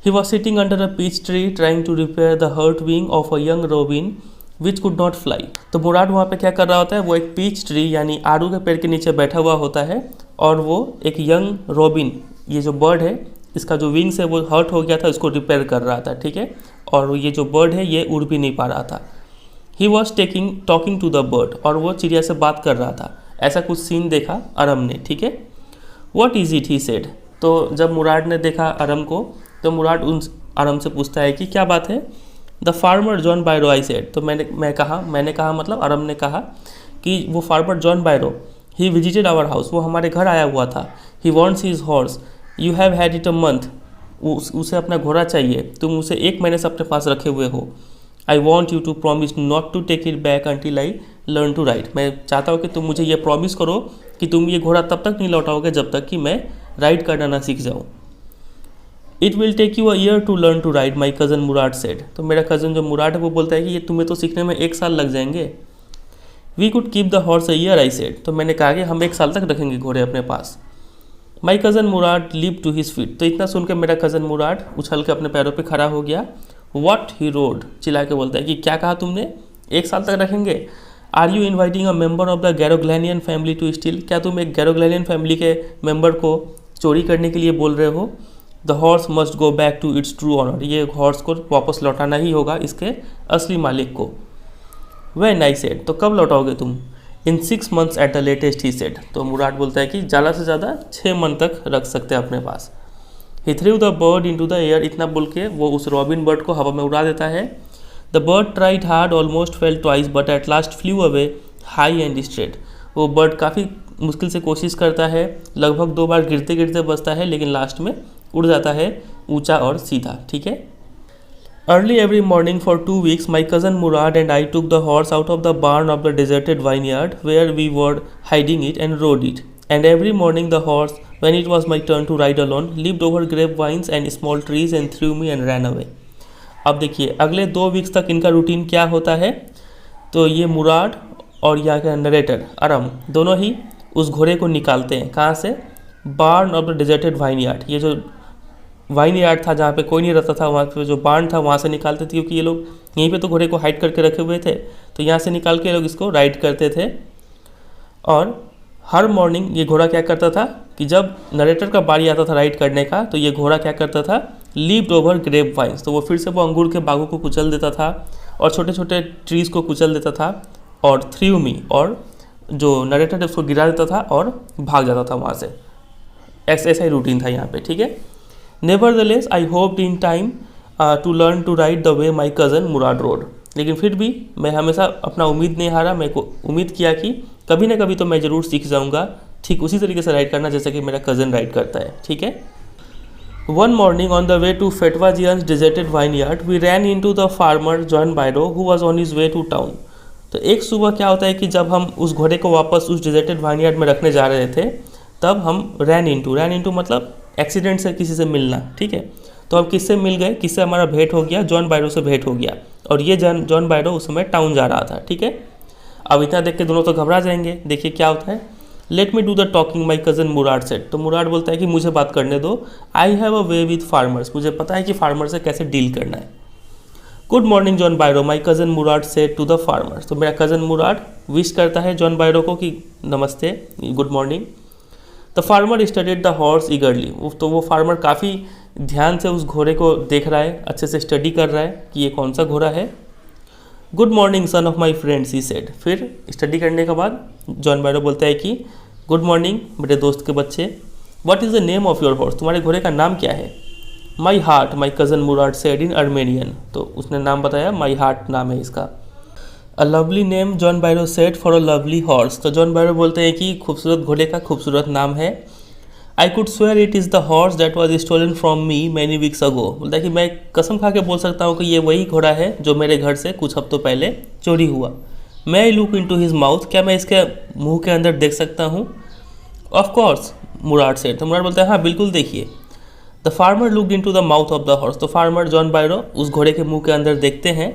He was sitting under a peach tree trying to repair the hurt wing of a young robin which could not fly, तो मुराद वहाँ पे क्या कर रहा होता है, वो एक पीच ट्री यानी आड़ू के पेड़ के नीचे बैठा हुआ होता है, और वो एक यंग रोबिन, ये जो बर्ड है इसका जो विंग्स है वो हर्ट हो गया था, उसको रिपेयर कर रहा था, ठीक है, और ये जो बर्ड है ये उड़ भी नहीं पा रहा था। He was talking to the bird, और वो चिड़िया से बात कर रहा था। ऐसा कुछ सीन देखा अरम ने, ठीक है। What is it, he said. तो जब मुराद ने देखा अरम को, तो मुराद उन अरम से पूछता है कि क्या बात है। The farmer John Byro, I said. तो मैंने कहा मतलब अरम ने कहा कि वो farmer John Byro, he visited our house, वो हमारे घर आया हुआ था। He wants his horse, you have had it a month, उसे अपना घोड़ा चाहिए, तुम उसे 1 महीने से अपने पास रखे हुए हो। I want you to promise not to take it back until I learn to ride. मैं चाहता हूँ कि तुम मुझे ये प्रॉमिस करो कि तुम ये घोड़ा तब तक नहीं लौटाओगे जब तक कि मैं राइड करना ना सीख जाऊँ। It will take you a year to learn to ride, my cousin Murad said. तो मेरा कज़न जो मुराद है वो बोलता है कि ये तुम्हें तो सीखने में 1 साल लग जाएंगे। We could keep the horse a year, I said. तो मैंने कहा कि हम 1 साल तक रखेंगे घोड़े अपने पास। My cousin Murad leap to his feet. तो इतना सुनकर मेरा कज़न मुराद उछल के अपने पैरों पे खड़ा हो गया। व्हाट, ही रोड, चिल्ला के बोलता है कि क्या कहा तुमने, 1 साल तक रखेंगे। Are you inviting a member of the गैरोग्लैनियन family to steal, क्या तुम एक गैरोग्लैनियन फैमिली के मेंबर को चोरी करने के लिए बोल रहे हो। The horse must go back to its true owner, ये हॉर्स को वापस लौटाना ही होगा इसके असली मालिक को। When, I said. तो कब लौटाओगे तुम। In 6 months at the latest, he said. तो मुराद बोलता है कि ज़्यादा से ज़्यादा 6 मंथ तक रख सकते हैं अपने पास। He threw the bird into the air, इतना बोल के वो उस रॉबिन बर्ड को हवा में उड़ा देता है। The bird tried hard, almost fail twice, but at last flu away high and straight. वो बर्ड काफ़ी मुश्किल से कोशिश करता है, लगभग 2 बार गिरते गिरते बचता है, लेकिन लास्ट में उड़ जाता है ऊंचा और सीधा, ठीक है। Early every morning for 2 weeks my cousin Murad and I took the horse out of the barn of the deserted vineyard where we were hiding it and road it, and every morning the horse when it was my turn to ride alone leaped over grapevines and small trees and threw me and ran away। अब देखिए अगले 2 weeks तक इनका routine क्या होता है। तो ये मुराद और यहाँ का नरेटर अरम दोनों ही उस घोड़े को निकालते हैं, कहाँ से, barn of the deserted vineyard. ये जो वाइन यार्ड था जहाँ पे कोई नहीं रहता था, वहाँ पे जो बार्न था वहाँ से निकालते थे, क्योंकि ये लोग यहीं पे तो घोड़े को हाइड करके रखे हुए थे, तो यहाँ से निकाल के ये लोग इसको राइड करते थे। और हर मॉर्निंग ये घोड़ा क्या करता था कि जब नरेटर का बारी आता था राइड करने का, तो ये घोड़ा क्या करता था, लीप्ड ओवर ग्रेप वाइन्स, तो वो फिर से वो अंगूर के बागों को कुचल देता था और छोटे छोटे ट्रीज़ को कुचल देता था, और थ्रू मी, और जो नरेटर है उसको गिरा देता था और भाग जाता था वहाँ से। ऐसा ही रूटीन था यहाँ पे, ठीक है। Nevertheless I hoped in time to learn to ride the way my cousin Murad rode. लेकिन फिर भी मैं हमेशा अपना उम्मीद नहीं हारा, मेरे को उम्मीद किया कि कभी ना कभी तो मैं ज़रूर सीख जाऊँगा ठीक उसी तरीके से राइड करना जैसे कि मेरा कज़न राइड करता है, ठीक है। One morning on the way to Fetvajian's deserted vineyard we ran into the farmer John Byro who was on his way to town. तो एक सुबह क्या होता है कि जब हम उस घोड़े को वापस उस डिजर्टेड वाइन यार्ड में रखने जा रहे थे, तब हम रैन इनटू मतलब एक्सीडेंट से किसी से मिलना, ठीक है। तो हम किससे मिल गए, किससे हमारा भेंट हो गया, जॉन बायरो से भेंट हो गया, और ये जॉन बायरो उस समय टाउन जा रहा था, ठीक है। अब इतना देख के दोनों तो घबरा जाएंगे। देखिए क्या होता है, let me do the talking my cousin Murad said. तो मुराद बोलता है कि मुझे बात करने दो, आई have a way with farmers, मुझे पता है कि फार्मर से कैसे डील करना है। Good morning John Byro, my cousin Murad said to the farmers. तो मेरा कज़न मुराद विश करता है जॉन बायरो को कि नमस्ते, good morning. The farmer studied the horse ईगरली। तो वो फार्मर काफ़ी ध्यान से उस घोड़े को देख रहा है, अच्छे से स्टडी कर रहा है कि ये कौन सा घोड़ा है। Good morning son of my friends, he said. फिर स्टडी करने के बाद जॉन बायरो बोलता है कि गुड मॉर्निंग मेरे दोस्त के बच्चे। What is the name of your horse, तुम्हारे घोड़े का नाम क्या है। My heart, my cousin Murad said in Armenian. तो उसने नाम बताया, माई हार्ट नाम है इसका। A lovely name John Byro said for a lovely horse. तो जॉन बायरो बोलते हैं कि खूबसूरत घोड़े का खूबसूरत नाम है। I could swear it is the horse that was stolen from me many weeks ago. बोलता है कि मैं कसम खा के बोल सकता हूँ कि ये वही घोड़ा है जो मेरे घर से कुछ हफ्तों पहले चोरी हुआ। मैं I look into his mouth, क्या मैं इसके मुंह के अंदर देख सकता हूँ। Of course Murad said. तो मुराद बोलता है हाँ बिल्कुल देखिए। The farmer looked into the mouth of the horse. तो फार्मर जॉन बायरो उस घोड़े के मुंह के अंदर देखते हैं।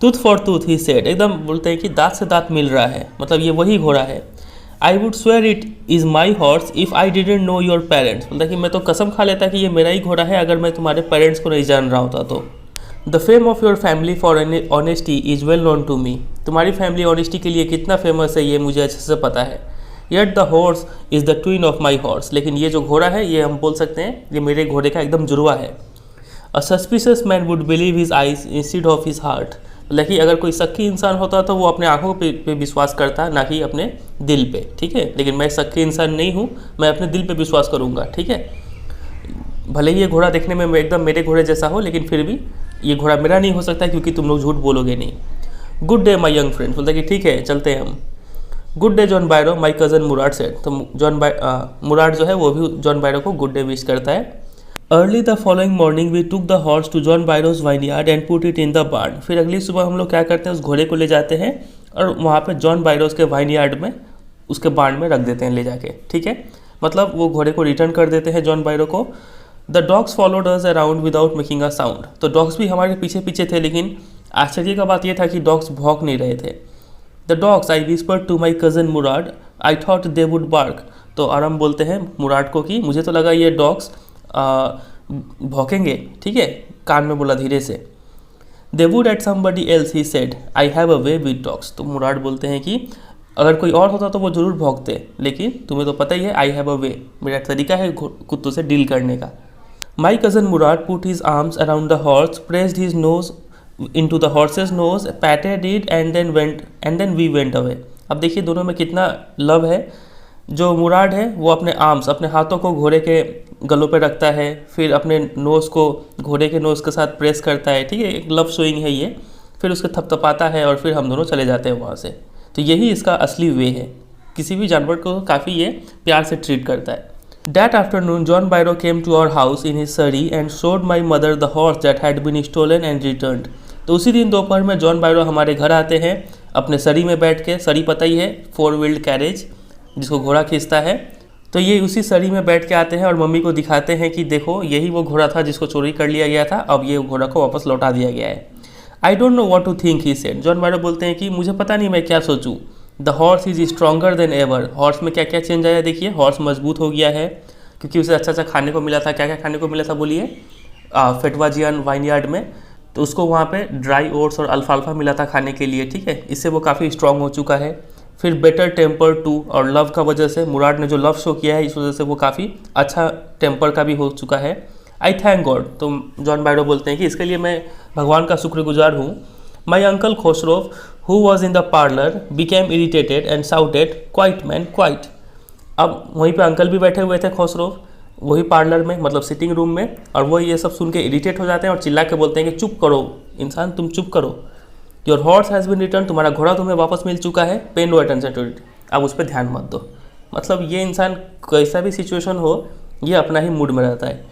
Tooth for tooth, he said. एकदम बोलते हैं कि दांत से दांत मिल रहा है, मतलब ये वही घोड़ा है। I would swear it is my horse if I didn't know your parents. बोलता है कि मैं तो कसम खा लेता कि ये मेरा ही घोड़ा है अगर मैं तुम्हारे पेरेंट्स को नहीं जान रहा होता तो। The fame of your family for honesty is well known to me. तुम्हारी फैमिली ऑनेस्टी के लिए कितना फेमस है ये मुझे अच्छे से पता है। Yet the horse is the twin of my horse. लेकिन ये जो घोड़ा है ये हम बोल सकते हैं ये मेरे घोड़े का एकदम जुड़वा है। A suspicious man would believe his eyes instead of his heart. लेकिन अगर कोई शक्की इंसान होता तो वो अपने आंखों पे विश्वास करता, ना कि अपने दिल पे, ठीक है। लेकिन मैं शक्की इंसान नहीं हूँ, मैं अपने दिल पे विश्वास करूँगा, ठीक है। भले ही ये घोड़ा देखने में एकदम मेरे घोड़े जैसा हो, लेकिन फिर भी ये घोड़ा मेरा नहीं हो सकता, क्योंकि तुम लोग झूठ बोलोगे नहीं। Good day my young friends, बोलता कि ठीक है चलते हैं हम। Good day John Byro, my cousin Murad said. तो मुराद जो है वो भी जॉन बायरो को गुड डे विश करता है। Early the following morning we took the horse to John Byro's vineyard and put it in the barn. फिर अगली सुबह हम लोग क्या करते हैं, उस घोड़े को ले जाते हैं और वहाँ पे जॉन बायरोज के वाइनयार्ड में, उसके बार्न में रख देते हैं ले जाके, ठीक है। मतलब वो घोड़े को रिटर्न कर देते हैं जॉन बायरो को। The dogs followed us around without making a sound. तो डॉग्स भी हमारे पीछे पीछे थे, लेकिन आश्चर्य का बात यह था कि डॉग्स भौंक नहीं रहे थे। The dogs I whispered to my cousin Murad, I thought they would bark. तो आराम बोलते हैं मुराद को कि मुझे तो लगा ये डॉग्स भौंकेंगे, ठीक है, कान में बोला धीरे से। They would at somebody else he said, I have a way with dogs. तो मुराद बोलते हैं कि अगर कोई और होता तो वो ज़रूर भौंकते, लेकिन तुम्हें तो पता ही है, आई हैव अ वे, मेरा तरीका है कुत्तों से डील करने का। माई cousin Murad put his arms around the horse, pressed his nose into the horse's nose, patted it and then we went away। अब देखिए दोनों में कितना लव है। जो मुराद है वो अपने आर्म्स, अपने हाथों को घोड़े के गलों पे रखता है, फिर अपने नोज़ को घोड़े के नोज़ के साथ प्रेस करता है, ठीक है, एक लव शोइंग है ये। फिर उसके थपथपाता है और फिर हम दोनों चले जाते हैं वहाँ से। तो यही इसका असली वे है, किसी भी जानवर को काफ़ी ये प्यार से ट्रीट करता है। That afternoon, John Byro came to our house in his surrey and showed my mother the horse that had been stolen and returned। तो उसी दिन दोपहर में जॉन बायरो हमारे घर आते हैं अपने सरी में बैठ के। सरी पता ही है, 4 व्हील्ड कैरेज जिसको घोड़ा खींचता है। तो ये उसी सरी में बैठ के आते हैं और मम्मी को दिखाते हैं कि देखो यही वो घोड़ा था जिसको चोरी कर लिया गया था, अब ये घोड़ा को वापस लौटा दिया गया है। I don't know what to think he said. John Byro बोलते हैं कि मुझे पता नहीं मैं क्या सोचूं। The horse is stronger than ever. Horse में क्या क्या चेंज आया देखिए, हॉर्स मजबूत हो गया है क्योंकि उसे अच्छा अच्छा खाने को मिला था। क्या क्या खाने को मिला था बोलिए? फेटवाजियन वाइनयार्ड में, तो उसको वहाँ पे ड्राई ओट्स और अल्फाल्फा मिला था खाने के लिए, ठीक है। इससे वो काफ़ी स्ट्रॉन्ग हो चुका है। फिर बेटर टेम्पर टू, और लव का वजह से, मुराद ने जो लव शो किया है इस वजह से वो काफ़ी अच्छा टेम्पर का भी हो चुका है। आई थैंक गॉड। तो जॉन बायरो बोलते हैं कि इसके लिए मैं भगवान का शुक्रगुजार हूँ। My uncle Khosrov who was in the parlour became irritated and shouted, quiet man quiet. अब वहीं पे अंकल भी बैठे हुए थे खोसरोव, वही पार्लर में, मतलब सिटिंग रूम में, और वो ये सब सुन के इरिटेट हो जाते हैं और चिल्ला के बोलते हैं कि चुप करो इंसान, तुम चुप करो। Your horse has been return, तुम्हारा घोड़ा तुम्हें वापस मिल चुका है। Pay no attention to it, अब उस पर ध्यान मत दो। मतलब ये इंसान कैसा भी सिचुएशन हो, ये अपना ही मूड में रहता है।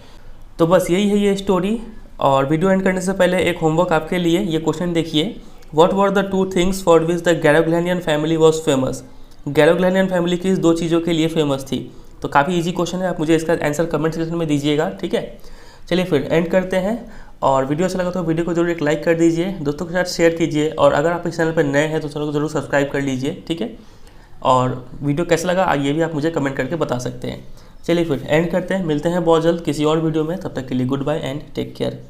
तो बस यही है ये स्टोरी। और वीडियो एंड करने से पहले एक होमवर्क आपके लिए, ये क्वेश्चन देखिए। What were the 2 things for which the गैरोग्लैनियन family was famous. Garoglanian family किस 2 चीज़ों के लिए फेमस थी? तो काफ़ी इजी क्वेश्चन है, आप मुझे इसका आंसर कमेंट सेक्शन में दीजिएगा, ठीक है। चलिए फिर एंड करते हैं। और वीडियो अच्छा लगा तो वीडियो को जरूर एक लाइक कर दीजिए, दोस्तों के साथ शेयर कीजिए, और अगर आप इस चैनल पर नए हैं तो चैनल को जरूर सब्सक्राइब कर लीजिए, ठीक है। और वीडियो कैसा लगा ये भी आप मुझे कमेंट करके बता सकते हैं। चलिए फिर एंड करते हैं, मिलते हैं बहुत जल्द किसी और वीडियो में। तब तक के लिए goodbye and take care.